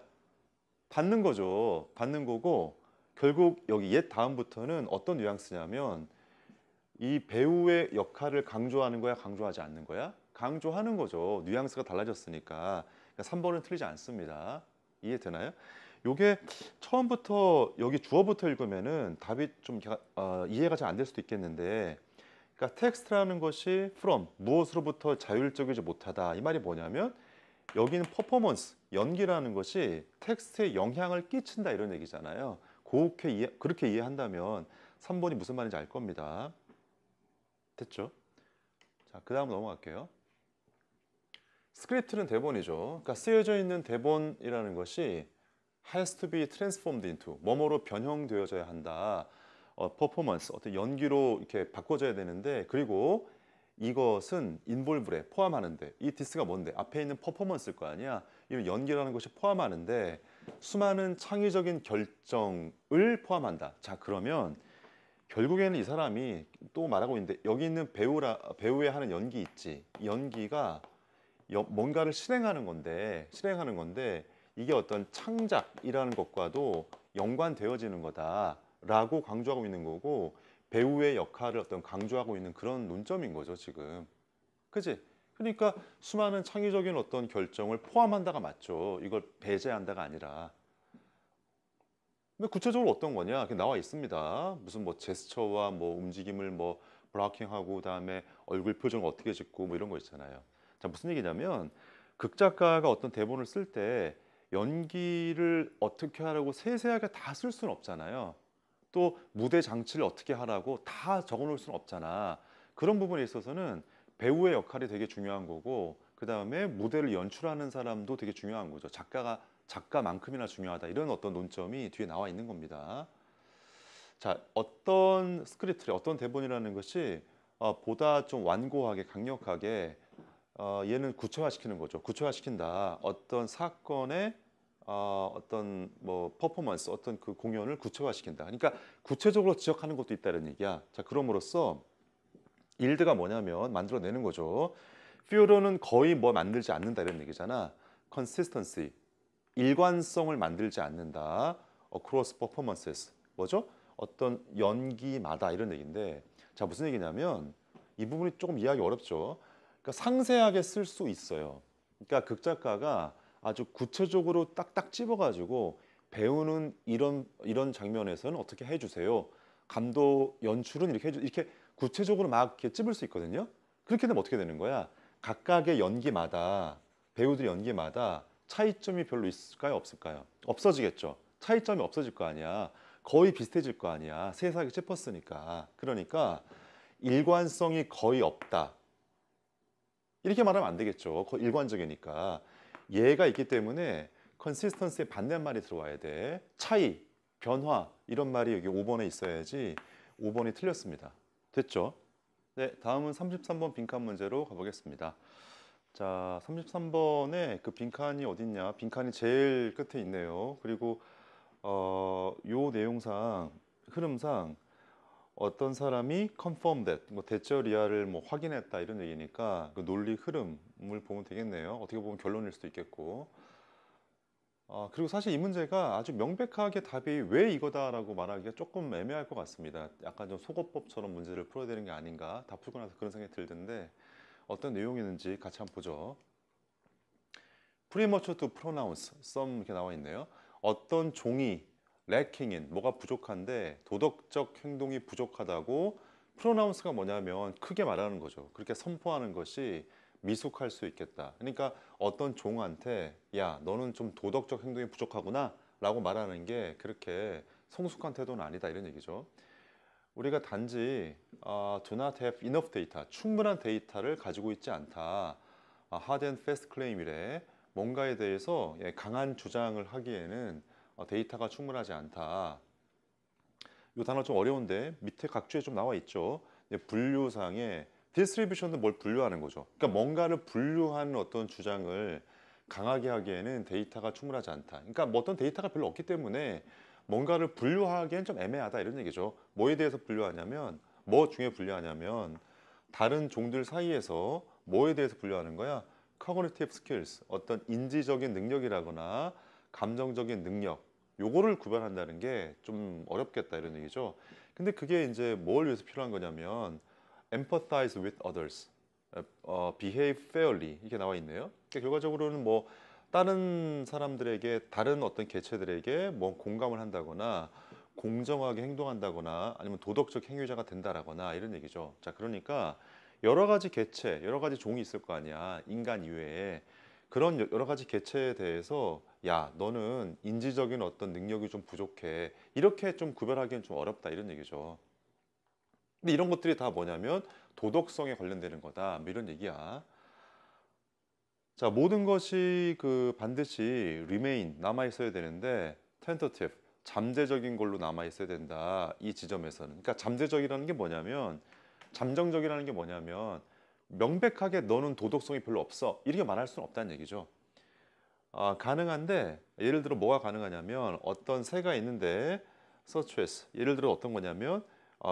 S1: 받는 거죠. 받는 거고 결국 여기 옛 다음부터는 어떤 뉘앙스냐면 이 배우의 역할을 강조하는 거야, 강조하지 않는 거야? 강조하는 거죠. 뉘앙스가 달라졌으니까. 그러니까 3번은 틀리지 않습니다. 이해되나요? 요게 처음부터 여기 주어부터 읽으면은 답이 좀 이해가 잘 안 될 수도 있겠는데, 그러니까 텍스트라는 것이 from 무엇으로부터 자율적이지 못하다. 이 말이 뭐냐면 여기는 퍼포먼스, 연기라는 것이 텍스트에 영향을 끼친다 이런 얘기잖아요. 그렇게 이해한다면 3번이 무슨 말인지 알 겁니다. 됐죠? 자, 그 다음 넘어갈게요. 스크립트는 대본이죠. 그러니까 쓰여져 있는 대본이라는 것이 has to be transformed into 뭐뭐로 변형되어져야 한다. 퍼포먼스, 어떤 연기로 이렇게 바꿔져야 되는데, 그리고 이것은 인볼브에 포함하는데, 이 디스가 뭔데? 앞에 있는 퍼포먼스일 거 아니야. 이런 연기라는 것이 포함하는데 수많은 창의적인 결정을 포함한다. 자, 그러면 결국에는 이 사람이 또 말하고 있는데, 여기 있는 배우의 하는 연기 있지. 이 연기가 뭔가를 실행하는 건데 이게 어떤 창작이라는 것과도 연관되어지는 거다라고 강조하고 있는 거고, 배우의 역할을 어떤 강조하고 있는 그런 논점인 거죠, 지금. 그지? 그러니까 수많은 창의적인 어떤 결정을 포함한다가 맞죠. 이걸 배제한다가 아니라. 근데 구체적으로 어떤 거냐? 나와 있습니다. 무슨 뭐 제스처와 뭐 움직임을 뭐 블로킹하고, 그다음에 얼굴 표정을 어떻게 짓고 뭐 이런 거 있잖아요. 자, 무슨 얘기냐면 극작가가 어떤 대본을 쓸 때 연기를 어떻게 하라고 세세하게 다 쓸 수는 없잖아요. 또 무대 장치를 어떻게 하라고 다 적어 놓을 수는 없잖아. 그런 부분에 있어서는 배우의 역할이 되게 중요한 거고, 그다음에 무대를 연출하는 사람도 되게 중요한 거죠. 작가만큼이나 중요하다. 이런 어떤 논점이 뒤에 나와 있는 겁니다. 자, 어떤 스크립트, 어떤 대본이라는 것이 보다 좀 완고하게, 강력하게 얘는 구체화시키는 거죠. 구체화시킨다. 어떤 사건의 어떤 뭐 퍼포먼스, 어떤 그 공연을 구체화시킨다. 그러니까 구체적으로 지적하는 것도 있다는 얘기야. 자, 그럼으로써 일드가 뭐냐면 만들어내는 거죠. 퓨어로는 거의 뭐 만들지 않는다 이런 얘기잖아. consistency, 일관성을 만들지 않는다. across performances, 뭐죠? 어떤 연기마다 이런 얘기인데, 자, 무슨 얘기냐면 이 부분이 조금 이해하기 어렵죠. 그러니까 상세하게 쓸 수 있어요. 그러니까 극작가가 아주 구체적으로 딱딱 찝어가지고 배우는 이런 장면에서는 어떻게 해주세요. 감독 연출은 이렇게 구체적으로 막 이렇게 찝을 수 있거든요. 그렇게 되면 어떻게 되는 거야? 각각의 연기마다, 배우들의 연기마다 차이점이 별로 있을까요? 없을까요? 없어지겠죠. 차이점이 없어질 거 아니야. 거의 비슷해질 거 아니야. 세세하게 찝었으니까. 그러니까 일관성이 거의 없다. 이렇게 말하면 안 되겠죠. 거의 일관적이니까. 얘가 있기 때문에 consistency의 반대말이 들어와야 돼. 차이, 변화 이런 말이 여기 5번에 있어야지. 5번이 틀렸습니다. 됐죠? 네, 다음은 33번 빈칸 문제로 가보겠습니다. 자, 33번에 그 빈칸이 어딨냐? 빈칸이 제일 끝에 있네요. 그리고 요 내용상, 흐름상 어떤 사람이 confirm that, 뭐 대처리아를 뭐 확인했다 이런 얘기니까 그 논리 흐름을 보면 되겠네요. 어떻게 보면 결론일 수도 있겠고. 그리고 사실 이 문제가 아주 명백하게 답이 왜 이거다라고 말하기가 조금 애매할 것 같습니다. 약간 좀 속어법처럼 문제를 풀어야 되는 게 아닌가. 다 풀고 나서 그런 생각이 들던데 어떤 내용이는지 같이 한번 보죠. premature to pronounce some 이렇게 나와 있네요. 어떤 종이 lacking in, 뭐가 부족한데 도덕적 행동이 부족하다고 pronounce가 뭐냐면 크게 말하는 거죠. 그렇게 선포하는 것이 미숙할 수 있겠다. 그러니까 어떤 종한테 야, 너는 좀 도덕적 행동이 부족하구나 라고 말하는 게 그렇게 성숙한 태도는 아니다 이런 얘기죠. 우리가 단지 do not have enough data, 충분한 데이터를 가지고 있지 않다. hard and fast claim이래. 뭔가에 대해서 강한 주장을 하기에는 데이터가 충분하지 않다. 이 단어 좀 어려운데 밑에 각주에 좀 나와 있죠. 분류상에 디스트리뷰션도 뭘 분류하는 거죠. 그러니까 뭔가를 분류하는 어떤 주장을 강하게 하기에는 데이터가 충분하지 않다. 그러니까 뭐 어떤 데이터가 별로 없기 때문에 뭔가를 분류하기엔 좀 애매하다 이런 얘기죠. 뭐에 대해서 분류하냐면, 뭐 중에 분류하냐면 다른 종들 사이에서 뭐에 대해서 분류하는 거야? cognitive skills, 어떤 인지적인 능력이라거나 감정적인 능력, 요거를 구별한다는 게 좀 어렵겠다 이런 얘기죠. 근데 그게 이제 뭘 위해서 필요한 거냐면 empathize with others, behave fairly 이게 나와 있네요. 그러니까 결과적으로는 뭐 다른 사람들에게 다른 어떤 개체들에게 뭐 공감을 한다거나 공정하게 행동한다거나 아니면 도덕적 행위자가 된다라거나 이런 얘기죠. 자, 그러니까 여러 가지 개체, 여러 가지 종이 있을 거 아니야. 인간 이외에 그런 여러 가지 개체에 대해서 야, 너는 인지적인 어떤 능력이 좀 부족해. 이렇게 좀 구별하기는 좀 어렵다 이런 얘기죠. 근데 이런 것들이 다 뭐냐면 도덕성에 관련되는 거다. 뭐 이런 얘기야. 자, 모든 것이 그 반드시 remain 남아 있어야 되는데 tentative 잠재적인 걸로 남아 있어야 된다. 이 지점에서는. 그러니까 잠재적이라는 게 뭐냐면 잠정적이라는 게 뭐냐면 명백하게 너는 도덕성이 별로 없어. 이렇게 말할 수는 없다는 얘기죠. 가능한데 예를 들어 뭐가 가능하냐면 어떤 새가 있는데 such as 예를 들어 어떤 거냐면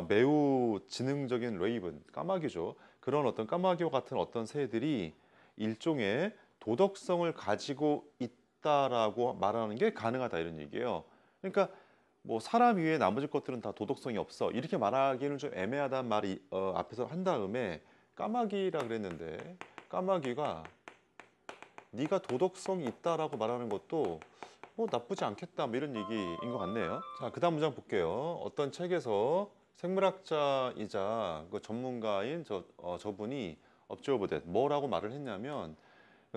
S1: 매우 지능적인 레이븐 까마귀죠. 그런 어떤 까마귀와 같은 어떤 새들이 일종의 도덕성을 가지고 있다라고 말하는 게 가능하다 이런 얘기예요. 그러니까 뭐 사람 위에 나머지 것들은 다 도덕성이 없어 이렇게 말하기는 좀 애매하다는 말이 앞에서 한 다음에 까마귀라 그랬는데 까마귀가 네가 도덕성이 있다라고 말하는 것도 뭐 나쁘지 않겠다 뭐 이런 얘기인 것 같네요. 자, 그다음 문장 볼게요. 어떤 책에서 생물학자이자 그 전문가인 저분이 observe that 뭐라고 말을 했냐면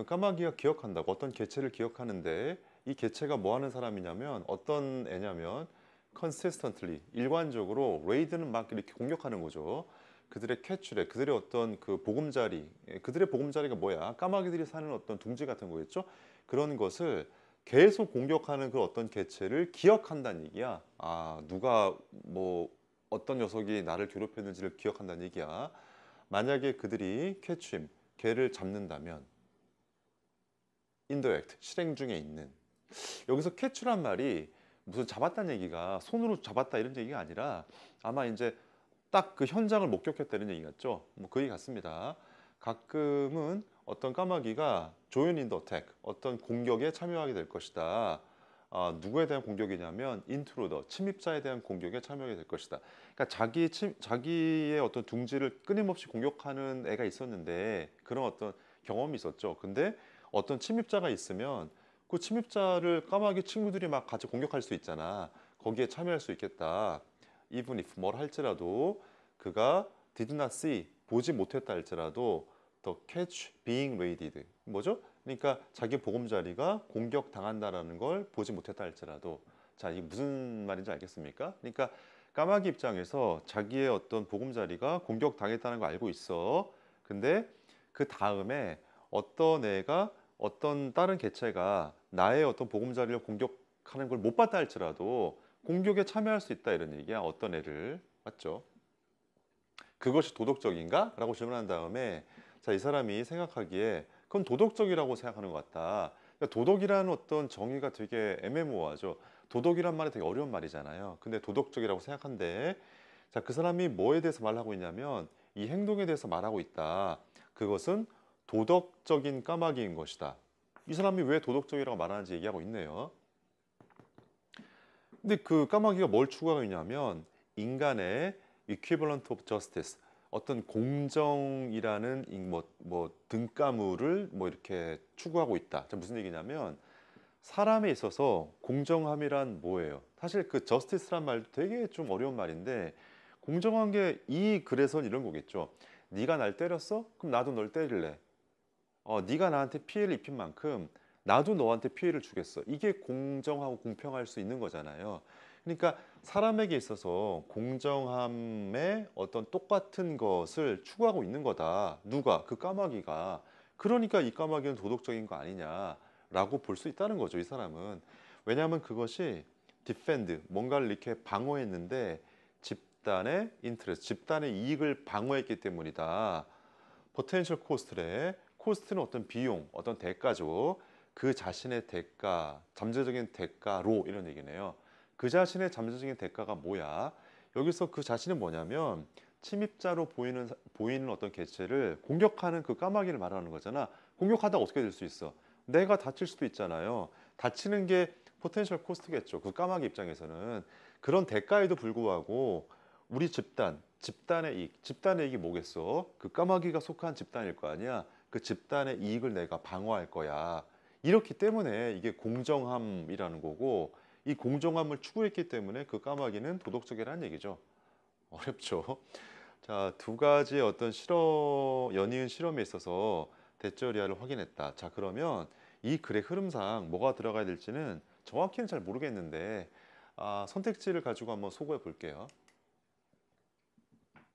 S1: 까마귀가 기억한다고 어떤 개체를 기억하는데 이 개체가 뭐 하는 사람이냐면 어떤 애냐면 consistently 일관적으로 레이드는 막 이렇게 공격하는 거죠. 그들의 캐출에 그들의 어떤 그 보금자리 그들의 보금자리가 뭐야 까마귀들이 사는 어떤 둥지 같은 거겠죠. 그런 것을 계속 공격하는 그 어떤 개체를 기억한다는 얘기야. 누가 뭐 어떤 녀석이 나를 괴롭혔는지를 기억한다는 얘기야. 만약에 그들이 캐치임 개를 잡는다면 인더액트 실행 중에 있는 여기서 캐치란 말이 무슨 잡았다는 얘기가 손으로 잡았다 이런 얘기가 아니라 아마 이제 딱 그 현장을 목격했다는 얘기 같죠. 뭐 그 얘기 같습니다. 가끔은 어떤 까마귀가 join in the attack, 어떤 공격에 참여하게 될 것이다. 누구에 대한 공격이냐면 intruder, 침입자에 대한 공격에 참여하게 될 것이다. 그러니까 자기의 어떤 둥지를 끊임없이 공격하는 애가 있었는데 그런 어떤 경험이 있었죠. 근데 어떤 침입자가 있으면 그 침입자를 까마귀 친구들이 막 같이 공격할 수 있잖아. 거기에 참여할 수 있겠다. even if 뭘 할지라도 그가 did not see 보지 못했다 할지라도 the catch being raided 뭐죠? 그러니까 자기 보금자리가 공격당한다라는 걸 보지 못했다 할지라도 자, 이게 무슨 말인지 알겠습니까? 그러니까 까마귀 입장에서 자기의 어떤 보금자리가 공격당했다는 걸 알고 있어. 근데 그 다음에 어떤 애가 어떤 다른 개체가 나의 어떤 보금자리를 공격하는 걸 못 봤다 할지라도 공격에 참여할 수 있다 이런 얘기야. 어떤 애를 맞죠? 그것이 도덕적인가? 라고 질문한 다음에 자, 이 사람이 생각하기에 그건 도덕적이라고 생각하는 것 같다. 그러니까 도덕이라는 어떤 정의가 되게 애매모호하죠. 도덕이란 말이 되게 어려운 말이잖아요. 근데 도덕적이라고 생각한데 자, 그 사람이 뭐에 대해서 말하고 있냐면 이 행동에 대해서 말하고 있다. 그것은 도덕적인 까마귀인 것이다. 이 사람이 왜 도덕적이라고 말하는지 얘기하고 있네요. 근데 그 까마귀가 뭘 추구하고 있냐면 인간의 equivalent of justice 어떤 공정이라는 뭐 등가물을 뭐 이렇게 추구하고 있다. 자, 무슨 얘기냐면 사람에 있어서 공정함이란 뭐예요? 사실 그 justice란 말도 되게 좀 어려운 말인데 공정한 게 이 글에선 이런 거겠죠. 네가 날 때렸어? 그럼 나도 널 때릴래. 네가 나한테 피해를 입힌 만큼 나도 너한테 피해를 주겠어. 이게 공정하고 공평할 수 있는 거잖아요. 그러니까 사람에게 있어서 공정함의 어떤 똑같은 것을 추구하고 있는 거다. 누가? 그 까마귀가. 그러니까 이 까마귀는 도덕적인 거 아니냐라고 볼 수 있다는 거죠, 이 사람은. 왜냐하면 그것이 defend, 뭔가를 이렇게 방어했는데 집단의 interest, 집단의 이익을 방어했기 때문이다. potential cost래. 코스트는 어떤 비용, 어떤 대가죠. 그 자신의 대가, 잠재적인 대가로 이런 얘기네요. 그 자신의 잠재적인 대가가 뭐야? 여기서 그 자신은 뭐냐면 침입자로 보이는 어떤 개체를 공격하는 그 까마귀를 말하는 거잖아. 공격하다가 어떻게 될 수 있어? 내가 다칠 수도 있잖아요. 다치는 게 포텐셜 코스트겠죠. 그 까마귀 입장에서는 그런 대가에도 불구하고 우리 집단의 이익, 집단의 이익이 뭐겠어? 그 까마귀가 속한 집단일 거 아니야. 그 집단의 이익을 내가 방어할 거야. 이렇기 때문에 이게 공정함이라는 거고 이 공정함을 추구했기 때문에 그 까마귀는 도덕적이라는 얘기죠. 어렵죠. 자, 두 가지의 어떤 연이은 실험에 있어서 대절이하를 확인했다. 자, 그러면 이 글의 흐름상 뭐가 들어가야 될지는 정확히는 잘 모르겠는데 선택지를 가지고 한번 소거해 볼게요.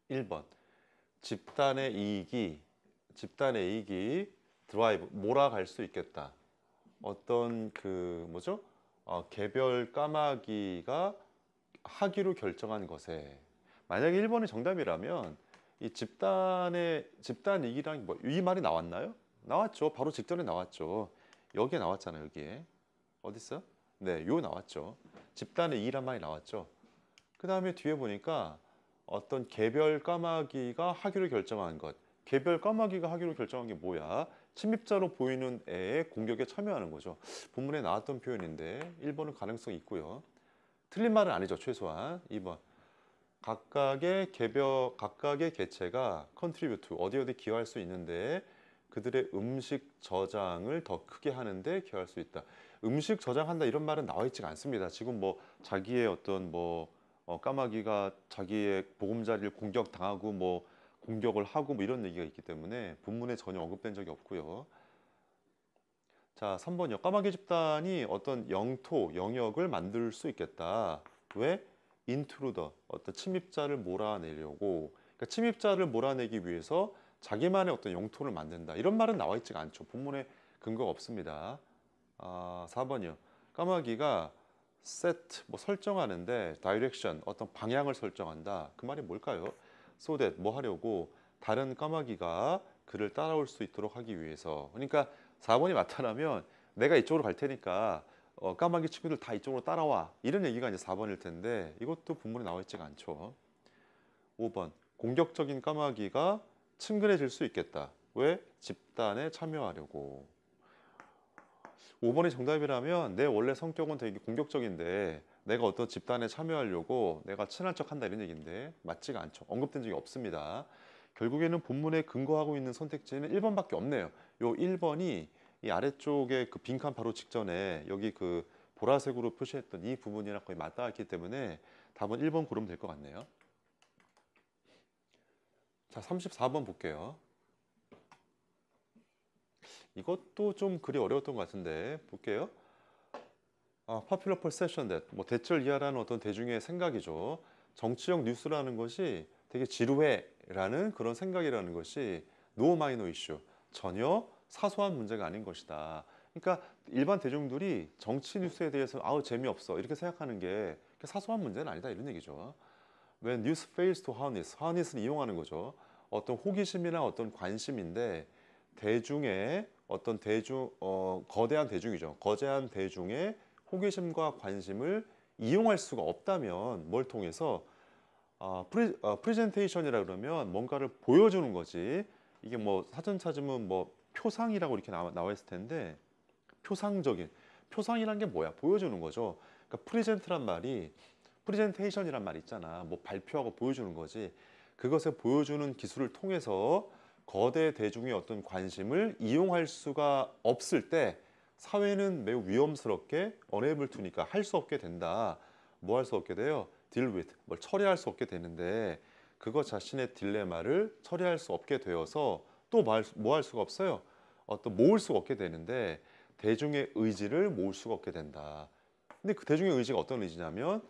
S1: 1번 집단의 이익이 드라이브 몰아갈 수 있겠다. 어떤 그 뭐죠? 개별 까마귀가 하기로 결정한 것에 만약에 1번이 정답이라면 이 집단 이익이란 이 말이 나왔나요? 나왔죠. 바로 직전에 나왔죠. 여기에 나왔잖아요. 여기에 어디 있어? 네, 요 나왔죠. 집단의 이익이란 말이 나왔죠. 그 다음에 뒤에 보니까 어떤 개별 까마귀가 하기로 결정한 것. 개별 까마귀가 하기로 결정한 게 뭐야? 침입자로 보이는 애의 공격에 참여하는 거죠. 본문에 나왔던 표현인데 1번은 가능성이 있고요. 틀린 말은 아니죠. 최소한 2번 각각의 개체가 contribute 어디 기여할 수 있는데 그들의 음식 저장을 더 크게 하는데 기여할 수 있다. 음식 저장한다 이런 말은 나와 있지가 않습니다. 지금 뭐 자기의 어떤 까마귀가 자기의 보금자리를 공격당하고 뭐 공격을 하고 뭐 이런 얘기가 있기 때문에 본문에 전혀 언급된 적이 없고요. 자, 3번이요. 까마귀 집단이 어떤 영역을 만들 수 있겠다. 왜? 인트루더, 어떤 침입자를 몰아내려고. 그러니까 침입자를 몰아내기 위해서 자기만의 어떤 영토를 만든다. 이런 말은 나와 있지가 않죠. 본문에 근거가 없습니다. 4번이요. 까마귀가 설정하는데 direction, 어떤 방향을 설정한다. 그 말이 뭘까요? So that 뭐 하려고 다른 까마귀가 그를 따라올 수 있도록 하기 위해서. 그러니까 4번이 나타나면 내가 이쪽으로 갈 테니까 까마귀 친구들 다 이쪽으로 따라와. 이런 얘기가 이제 4번일 텐데 이것도 본문에 나와 있지가 않죠. 5번 공격적인 까마귀가 친근해질 수 있겠다. 왜? 집단에 참여하려고. 5번이 정답이라면 내 원래 성격은 되게 공격적인데 내가 어떤 집단에 참여하려고 내가 친한 척한다 이런 얘기인데 맞지가 않죠. 언급된 적이 없습니다. 결국에는 본문에 근거하고 있는 선택지는 1번밖에 없네요. 요 1번이 이 아래쪽에 그 빈칸 바로 직전에 여기 그 보라색으로 표시했던 이 부분이랑 거의 맞닿았기 때문에 답은 1번 고르면 될 것 같네요. 자, 34번 볼게요. 이것도 좀 글이 어려웠던 것 같은데 볼게요. popular perception that 대절 이하라는 어떤 대중의 생각이죠. 정치적 뉴스라는 것이 되게 지루해라는 그런 생각이라는 것이 no minor issue, 전혀 사소한 문제가 아닌 것이다. 그러니까 일반 대중들이 정치 뉴스에 대해서 재미없어 이렇게 생각하는 게 사소한 문제는 아니다 이런 얘기죠. When news fails to harness는 이용하는 거죠. 어떤 호기심이나 어떤 관심인데 대중의 어떤 거대한 대중이죠. 거대한 대중의 호기심과 관심을 이용할 수가 없다면 뭘 통해서 프레젠테이션이라 그러면 뭔가를 보여주는 거지. 이게 뭐 사전 찾으면 뭐 표상이라고 이렇게 나와 있을 텐데 표상이란 게 뭐야? 보여주는 거죠. 그러니까 프레젠테이션이란 말 있잖아. 뭐 발표하고 보여주는 거지. 그것을 보여주는 기술을 통해서 거대 대중의 어떤 관심을 이용할 수가 없을 때 사회는 매우 위험스럽게 unable to니까 할 수 없게 된다. 뭐 할 수 없게 돼요? deal with, 뭘 처리할 수 없게 되는데 그것 자신의 딜레마를 처리할 수 없게 되어서 또 뭐 할 수가 없어요? 모을 수가 없게 되는데 대중의 의지를 모을 수가 없게 된다. 근데 그 대중의 의지가 어떤 의지냐면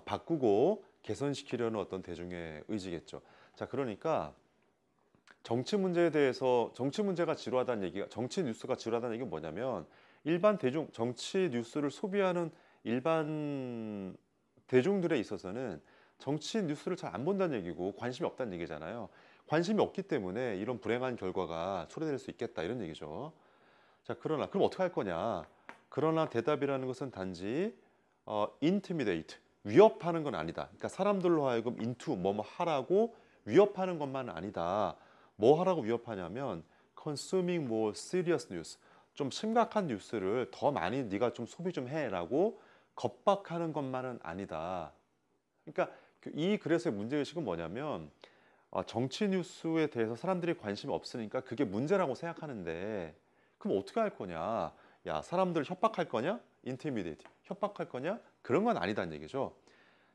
S1: 바꾸고 개선시키려는 어떤 대중의 의지겠죠. 자, 그러니까 정치 문제가 지루하다는 얘기가, 정치 뉴스가 지루하다는 얘기가 뭐냐면 일반 정치 뉴스를 소비하는 일반 대중들에 있어서는 정치 뉴스를 잘 안 본다는 얘기고 관심이 없다는 얘기잖아요. 관심이 없기 때문에 이런 불행한 결과가 초래될 수 있겠다 이런 얘기죠. 자, 그럼 어떻게 할 거냐? 그러나 대답이라는 것은 단지 intimidate, 위협하는 건 아니다. 그러니까 사람들로 하여금 뭐뭐 하라고 위협하는 것만은 아니다. 뭐 하라고 위협하냐면 consuming more serious news, 좀 심각한 뉴스를 더 많이 네가 좀 소비 좀 해라고 겁박하는 것만은 아니다. 그러니까 이 글에서의 문제의식은 뭐냐면 정치 뉴스에 대해서 사람들이 관심이 없으니까 그게 문제라고 생각하는데 그럼 어떻게 할 거냐? 야, 사람들 협박할 거냐? 인티미데이트. 협박할 거냐? 그런 건 아니다는 얘기죠.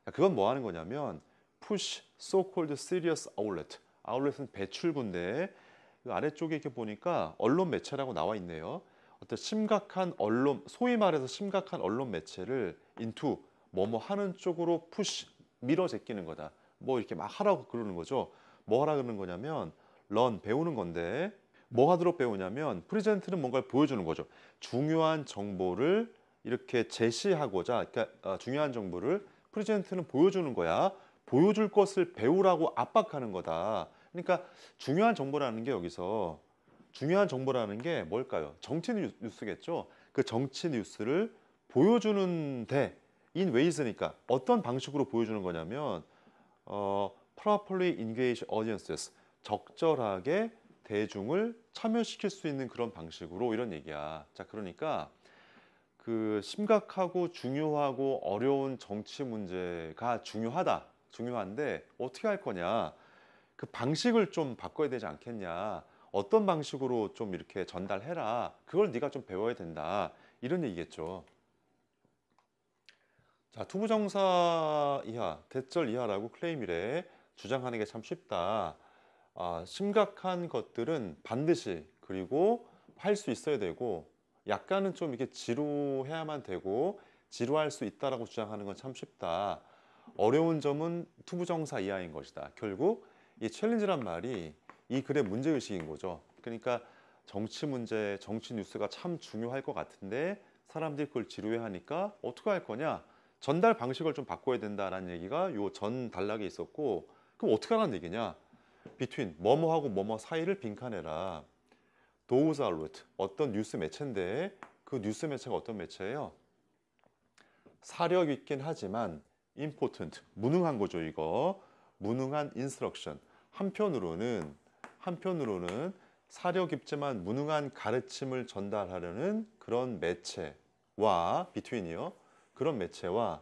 S1: 그건 뭐 하는 거냐면 push so-called serious outlet. outlet은 배출구인데 그 아래쪽에 이렇게 보니까 언론 매체라고 나와 있네요. 어떤 심각한 언론, 소위 말해서 심각한 언론 매체를 into 뭐뭐 하는 쪽으로 push, 밀어 제끼는 거다. 뭐 이렇게 막 하라고 그러는 거죠. 뭐 하라 그러는 거냐면 learn, 배우는 건데 뭐 하도록 배우냐면 프레젠트는 뭔가를 보여주는 거죠. 중요한 정보를 이렇게 제시하고자, 그러니까 중요한 정보를 프레젠트는 보여주는 거야. 보여줄 것을 배우라고 압박하는 거다. 그러니까 중요한 정보라는 게 여기서 중요한 정보라는 게 뭘까요? 정치 뉴스겠죠. 그 정치 뉴스를 보여주는데 in ways니까 어떤 방식으로 보여주는 거냐면 properly engage audiences 적절하게 대중을 참여시킬 수 있는 그런 방식으로 이런 얘기야. 자, 그러니까 그 심각하고 중요하고 어려운 정치 문제가 중요한데 어떻게 할 거냐? 그 방식을 좀 바꿔야 되지 않겠냐? 어떤 방식으로 좀 이렇게 전달해라. 그걸 네가 좀 배워야 된다. 이런 얘기겠죠. 자, 투부정사 이하, 대절 이하라고 클레임이래. 주장하는 게 참 쉽다. 심각한 것들은 반드시 그리고 할 수 있어야 되고 약간은 좀 이렇게 지루해야만 되고 지루할 수 있다라고 주장하는 건 참 쉽다. 어려운 점은 투부정사 이하인 것이다. 결국 이 챌린지란 말이 이 글의 문제의식인 거죠. 그러니까 정치 문제, 정치 뉴스가 참 중요할 것 같은데 사람들이 그걸 지루해하니까 어떻게 할 거냐? 전달 방식을 좀 바꿔야 된다라는 얘기가 요 전 단락에 있었고 그럼 어떻게 하라는 얘기냐? between 뭐뭐하고 뭐뭐 사이를 빈칸해라. those are root. 어떤 뉴스 매체인데 그 뉴스 매체가 어떤 매체예요? 사력 있긴 하지만 important, 무능한 거죠, 이거. 무능한 instruction. 한편으로는 사력 있지만 무능한 가르침을 전달하려는 그런 매체와 between이요. 그런 매체와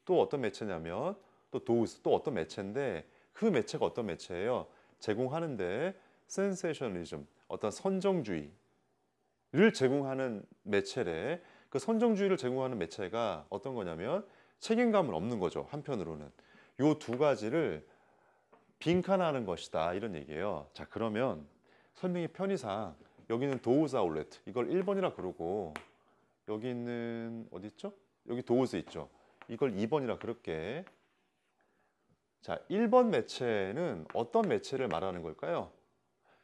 S1: 또 어떤 매체냐면 또 those, 또 어떤 매체인데 그 매체가 어떤 매체예요? 제공하는데 sensationalism, 어떤 선정주의를 제공하는 매체래. 그 선정주의를 제공하는 매체가 어떤 거냐면 책임감은 없는 거죠. 한편으로는 요 두 가지를 빈칸하는 것이다 이런 얘기예요. 자, 그러면 설명의 편의상 여기는 도우즈 아울렛 이걸 1번이라 그러고 여기 있는 어디 있죠? 여기 도우즈 있죠. 이걸 2번이라 그럴게. 자, 1번 매체는 어떤 매체를 말하는 걸까요?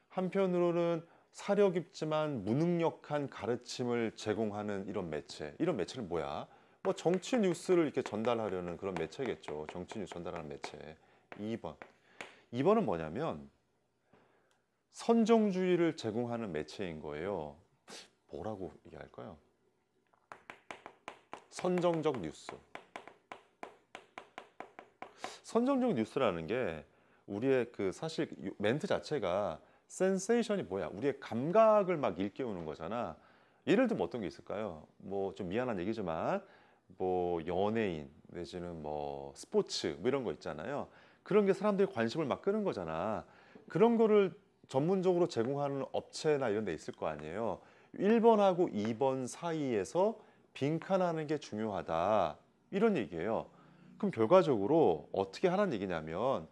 S1: 한편으로는 사려 깊지만 무능력한 가르침을 제공하는 이런 매체. 이런 매체는 뭐야? 뭐 정치 뉴스를 이렇게 전달하려는 그런 매체겠죠. 정치 뉴스 전달하는 매체. 2번. 2번은 뭐냐면 선정주의를 제공하는 매체인 거예요. 뭐라고 얘기할까요? 선정적 뉴스. 선정적 뉴스라는 게 우리의 그 사실 멘트 자체가 센세이션이 뭐야? 우리의 감각을 막 일깨우는 거잖아. 예를 들면 어떤 게 있을까요? 뭐 좀 미안한 얘기지만 뭐 연예인 내지는 뭐 스포츠 뭐 이런 거 있잖아요. 그런 게 사람들이 관심을 막 끄는 거잖아. 그런 거를 전문적으로 제공하는 업체나 이런 데 있을 거 아니에요. 1번하고 2번 사이에서 빈칸하는 게 중요하다. 이런 얘기예요. 그럼 결과적으로 어떻게 하라는 얘기냐면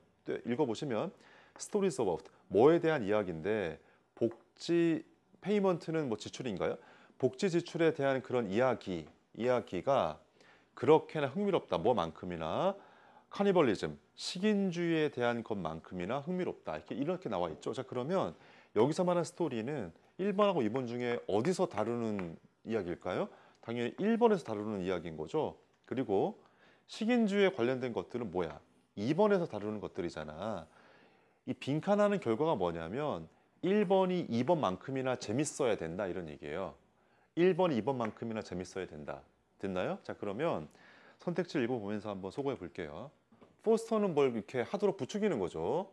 S1: 읽어보시면 stories about 뭐에 대한 이야기인데 복지 페이먼트는 뭐 지출인가요? 복지 지출에 대한 그런 이야기가 그렇게나 흥미롭다. 뭐만큼이나 카니벌리즘 식인주의에 대한 것만큼이나 흥미롭다. 이렇게 나와 있죠. 자, 그러면 여기서 말하는 스토리는 1번하고 2번 중에 어디서 다루는 이야기일까요? 당연히 1번에서 다루는 이야기인 거죠. 그리고 식인주의에 관련된 것들은 뭐야? 2번에서 다루는 것들이잖아. 이 빈칸하는 결과가 뭐냐면 1번이 2번만큼이나 재밌어야 된다 이런 얘기예요. 1번이 2번만큼이나 재밌어야 된다. 됐나요? 자, 그러면 선택지를 읽어보면서 한번 소거해 볼게요. 포스터는 뭘 이렇게 하도록 부추기는 거죠.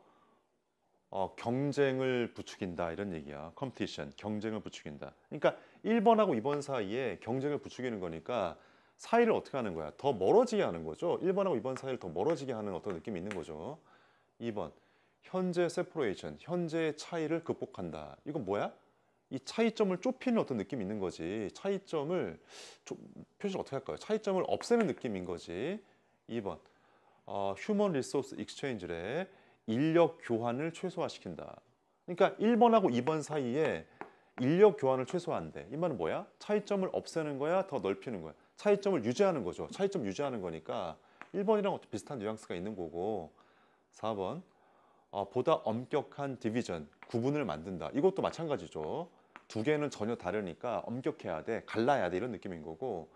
S1: 경쟁을 부추긴다 이런 얘기야. 컴피티션, 경쟁을 부추긴다. 그러니까 1번하고 2번 사이에 경쟁을 부추기는 거니까 사이를 어떻게 하는 거야? 더 멀어지게 하는 거죠. 1번하고 2번 사이를 더 멀어지게 하는 어떤 느낌이 있는 거죠. 2번, 현재 세퍼레이션, 현재의 차이를 극복한다. 이건 뭐야? 이 차이점을 좁히는 어떤 느낌이 있는 거지. 차이점을 표시를 어떻게 할까요? 차이점을 없애는 느낌인 거지. 2번, 휴먼 리소스 익스체인지래. 인력 교환을 최소화시킨다. 그러니까 1번하고 2번 사이에 인력 교환을 최소화한대. 이 말은 뭐야? 차이점을 없애는 거야? 더 넓히는 거야? 차이점을 유지하는 거죠. 차이점 유지하는 거니까 1번이랑 비슷한 뉘앙스가 있는 거고. 4번, 보다 엄격한 디비전, 구분을 만든다. 이것도 마찬가지죠. 두 개는 전혀 다르니까 엄격해야 돼, 갈라야 돼 이런 느낌인 거고.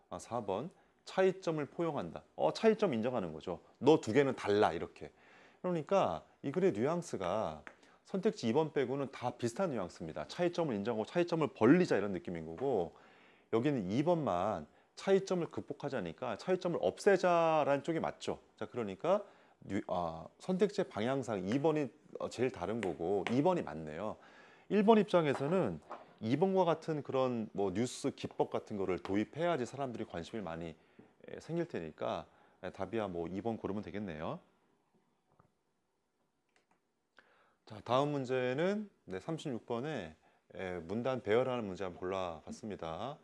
S1: 4번, 차이점을 포용한다. 차이점 인정하는 거죠. 너 두 개는 달라 이렇게. 그러니까 이 글의 뉘앙스가 선택지 2번 빼고는 다 비슷한 뉘앙스입니다. 차이점을 인정하고 차이점을 벌리자 이런 느낌인 거고, 여기는 2번만 차이점을 극복하자니까 차이점을 없애자라는 쪽이 맞죠. 자, 그러니까 선택지의 방향상 2번이 제일 다른 거고 2번이 맞네요. 1번 입장에서는 2번과 같은 그런 뭐 뉴스 기법 같은 거를 도입해야지 사람들이 관심이 많이 생길 테니까 답이야 뭐 2번 고르면 되겠네요. 자, 다음 문제는 36번에 문단 배열하는 문제 한번 골라봤습니다.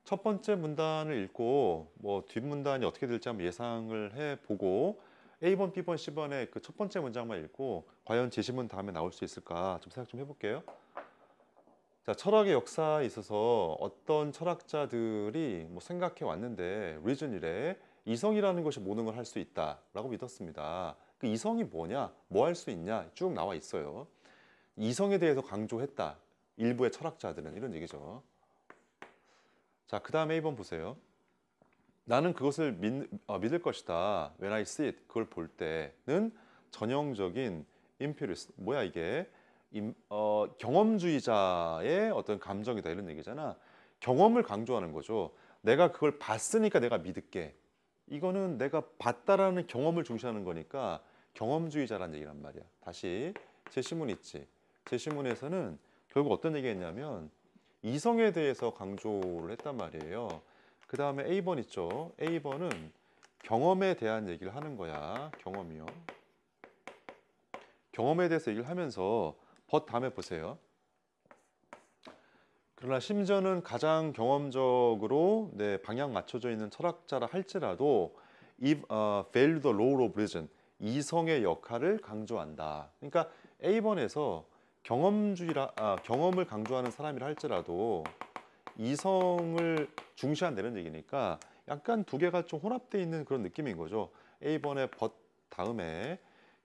S1: 첫 번째 문단을 읽고 뭐 뒷문단이 어떻게 될지 한번 예상을 해보고 A번, B번, C번의 그 첫 번째 문장만 읽고 과연 제시문 다음에 나올 수 있을까 좀 생각 좀 해볼게요. 자, 철학의 역사에 있어서 어떤 철학자들이 뭐 생각해 왔는데 리즌이래. 이성이라는 것이 모든 걸 할 수 있다라고 믿었습니다. 그 이성이 뭐냐, 뭐 할 수 있냐 쭉 나와 있어요. 이성에 대해서 강조했다. 일부의 철학자들은 이런 얘기죠. 자, 그 다음에 2번 보세요. 나는 그것을 믿을 것이다. When I see it, 그걸 볼 때는 전형적인 empirist, 뭐야 이게? 경험주의자의 어떤 감정이다 이런 얘기잖아. 경험을 강조하는 거죠. 내가 그걸 봤으니까 내가 믿을게. 이거는 내가 봤다라는 경험을 중시하는 거니까 경험주의자라는 얘기란 말이야. 다시 제시문 있지. 제시문에서는 결국 어떤 얘기했냐면 이성에 대해서 강조를 했단 말이에요. 그 다음에 A번 있죠. A번은 경험에 대한 얘기를 하는 거야. 경험이요. 경험에 대해서 얘기를 하면서 다음에 보세요. 그러나 심지어는 가장 경험적으로 방향 맞춰져 있는 철학자라 할지라도 value the role of reason, 이성의 역할을 강조한다. 그러니까 A번에서 경험을 강조하는 사람이라 할지라도 이성을 중시한다는 얘기니까 약간 두 개가 좀 혼합되어 있는 그런 느낌인 거죠. A번의 다음에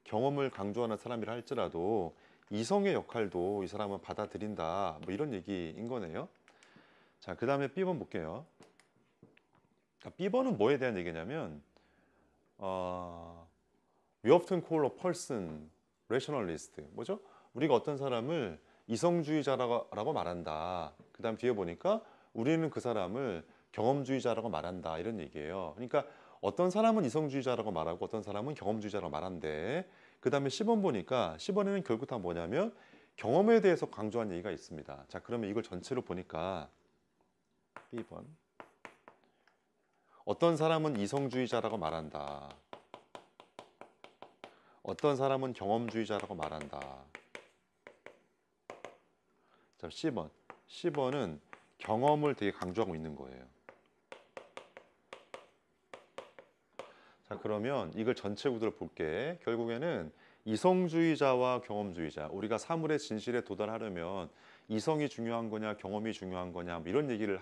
S1: 경험을 강조하는 사람이라 할지라도 이성의 역할도 이 사람은 받아들인다. 뭐 이런 얘기인 거네요. 자, 그 다음에 B번 볼게요. B번은 뭐에 대한 얘기냐면 We often call a person rationalist. 뭐죠? 우리가 어떤 사람을 이성주의자라고 말한다. 그 다음 뒤에 보니까 우리는 그 사람을 경험주의자라고 말한다. 이런 얘기예요. 그러니까 어떤 사람은 이성주의자라고 말하고 어떤 사람은 경험주의자라고 말한대. 그 다음에 10번 보니까 10번에는 결국 다 뭐냐면 경험에 대해서 강조한 얘기가 있습니다. 자, 그러면 이걸 전체로 보니까 B번, 어떤 사람은 이성주의자라고 말한다. 어떤 사람은 경험주의자라고 말한다. 자, C번은 경험을 되게 강조하고 있는 거예요. 자, 그러면 이걸 전체 구도로 볼게. 결국에는 이성주의자와 경험주의자, 우리가 사물의 진실에 도달하려면 이성이 중요한 거냐 경험이 중요한 거냐 뭐 이런 얘기를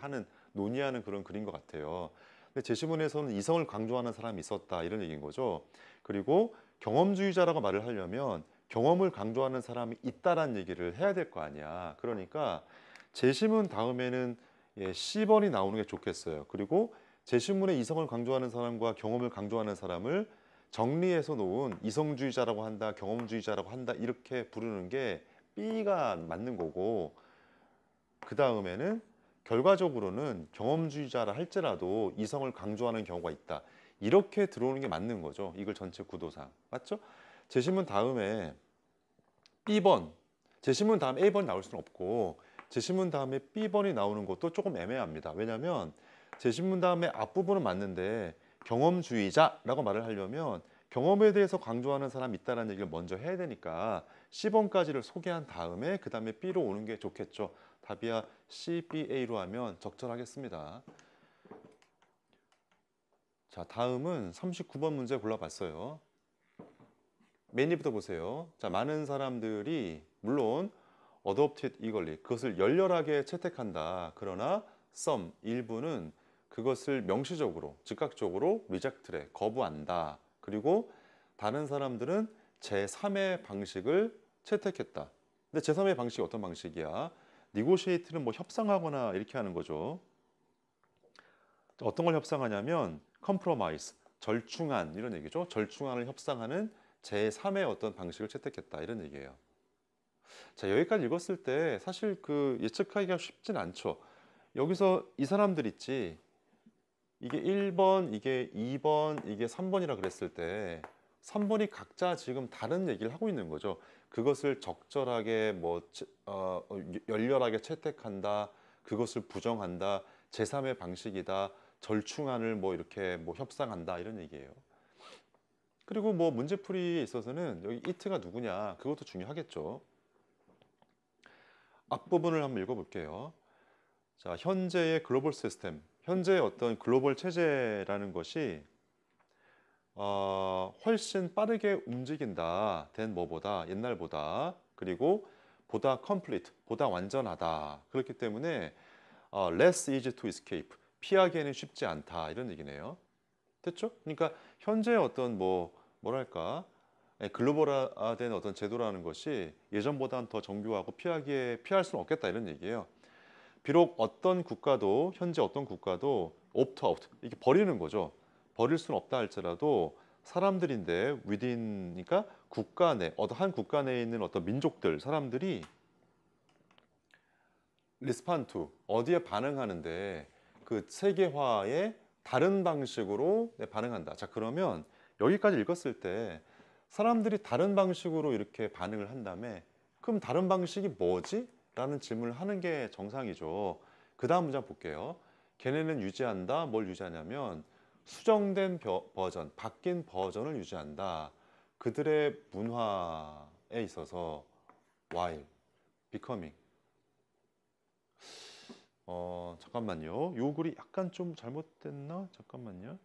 S1: 논의하는 그런 글인 것 같아요. 근데 제시문에서는 이성을 강조하는 사람이 있었다 이런 얘기인 거죠. 그리고 경험주의자라고 말을 하려면 경험을 강조하는 사람이 있다라는 얘기를 해야 될 거 아니야. 그러니까 제시문 다음에는 C번이 나오는 게 좋겠어요. 그리고 제시문에 이성을 강조하는 사람과 경험을 강조하는 사람을 정리해서 놓은 이성주의자라고 한다, 경험주의자라고 한다 이렇게 부르는 게 B가 맞는 거고, 그 다음에는 결과적으로는 경험주의자라 할지라도 이성을 강조하는 경우가 있다. 이렇게 들어오는 게 맞는 거죠. 이걸 전체 구도상. 맞죠? 제시문 다음에 B번. 제시문 다음에 A번이 나올 수는 없고 제시문 다음에 B번이 나오는 것도 조금 애매합니다. 왜냐하면 제시문 다음에 앞부분은 맞는데 경험주의자라고 말을 하려면 경험에 대해서 강조하는 사람이 있다는 얘기를 먼저 해야 되니까 C번까지를 소개한 다음에 그 다음에 B로 오는 게 좋겠죠. 답이야 C, B, A로 하면 적절하겠습니다. 자, 다음은 39번 문제 골라봤어요. 맨 입부터 보세요. 자, 많은 사람들이 물론 adopted eagerly 그것을 열렬하게 채택한다. 그러나 some 일부는 그것을 명시적으로 즉각적으로 reject래 거부한다. 그리고 다른 사람들은 제3의 방식을 채택했다. 근데 제3의 방식이 어떤 방식이야? negotiate는 뭐 협상하거나 이렇게 하는 거죠. 어떤 걸 협상하냐면 compromise 절충안 이런 얘기죠. 절충안을 협상하는 제3의 어떤 방식을 채택했다 이런 얘기예요. 자, 여기까지 읽었을 때 사실 그 예측하기가 쉽진 않죠. 여기서 이 사람들 있지. 이게 1번, 이게 2번, 이게 3번이라 그랬을 때 3번이 각자 지금 다른 얘기를 하고 있는 거죠. 그것을 적절하게 열렬하게 채택한다. 그것을 부정한다. 제3의 방식이다. 절충안을 이렇게 협상한다 이런 얘기예요. 그리고 문제풀이에 있어서는 여기 it가 누구냐 그것도 중요하겠죠. 앞부분을 한번 읽어볼게요. 자, 현재의 글로벌 시스템, 현재의 어떤 글로벌 체제라는 것이 훨씬 빠르게 움직인다. 된 뭐보다 옛날보다 그리고 보다 complete, 보다 완전하다. 그렇기 때문에 less easy to escape, 피하기에는 쉽지 않다 이런 얘기네요. 됐죠? 그러니까 현재의 어떤 뭐랄까 글로벌화된 어떤 제도라는 것이 예전보다는 더 정교하고 피할 수는 없겠다 이런 얘기예요. 비록 어떤 국가도 현재 어떤 국가도 opt out 이게 버리는 거죠. 버릴 수는 없다 할지라도 사람들인데 within니까 국가 내 한 국가 내에 있는 어떤 민족들 사람들이 respond to 어디에 반응하는데 그 세계화에 다른 방식으로 반응한다. 자, 그러면 여기까지 읽었을 때 사람들이 다른 방식으로 이렇게 반응을 한다면 그럼 다른 방식이 뭐지? 라는 질문을 하는 게 정상이죠. 그 다음 문장 볼게요. 걔네는 유지한다. 뭘 유지하냐면 수정된 버전, 바뀐 버전을 유지한다. 그들의 문화에 있어서 while becoming 잠깐만요. 요 글이 약간 좀 잘못됐나? 잠깐만요.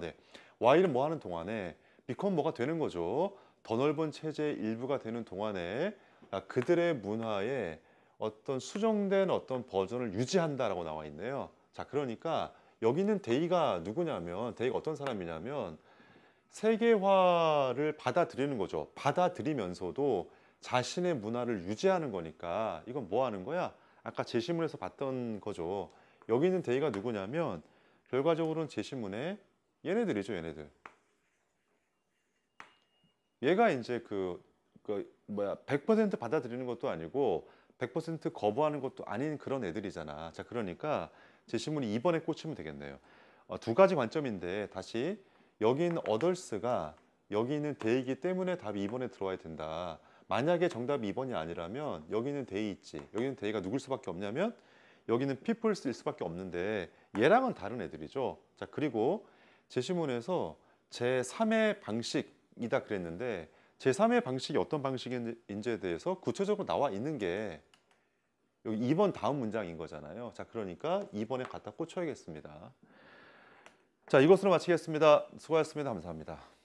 S1: 네. while은 뭐 하는 동안에 become 뭐가 되는 거죠. 더 넓은 체제의 일부가 되는 동안에 그들의 문화에 어떤 수정된 어떤 버전을 유지한다라고 나와 있네요. 자, 그러니까 여기는 데이가 누구냐면 데이가 어떤 사람이냐면 세계화를 받아들이는 거죠. 받아들이면서도 자신의 문화를 유지하는 거니까 이건 뭐 하는 거야? 아까 제시문에서 봤던 거죠. 여기 있는 데이가 누구냐면 결과적으로는 제시문에 얘네들이죠, 얘네들. 얘가 이제 100% 받아들이는 것도 아니고 100% 거부하는 것도 아닌 그런 애들이잖아. 자, 그러니까 제시문이 2번에 꽂히면 되겠네요. 두 가지 관점인데 다시 여기 있는 others가 여기 있는 데이기 때문에 답이 2번에 들어와야 된다. 만약에 정답이 2번이 아니라면 여기는 데이 있지. 여기는 데이가 누굴 수밖에 없냐면 여기는 peoples일 수밖에 없는데 얘랑은 다른 애들이죠. 자, 그리고 제시문에서 제3의 방식이다 그랬는데 제3의 방식이 어떤 방식인지에 대해서 구체적으로 나와 있는 게 여기 2번 다음 문장인 거잖아요. 자, 그러니까 2번에 갖다 꽂혀야겠습니다. 자, 이것으로 마치겠습니다. 수고하셨습니다. 감사합니다.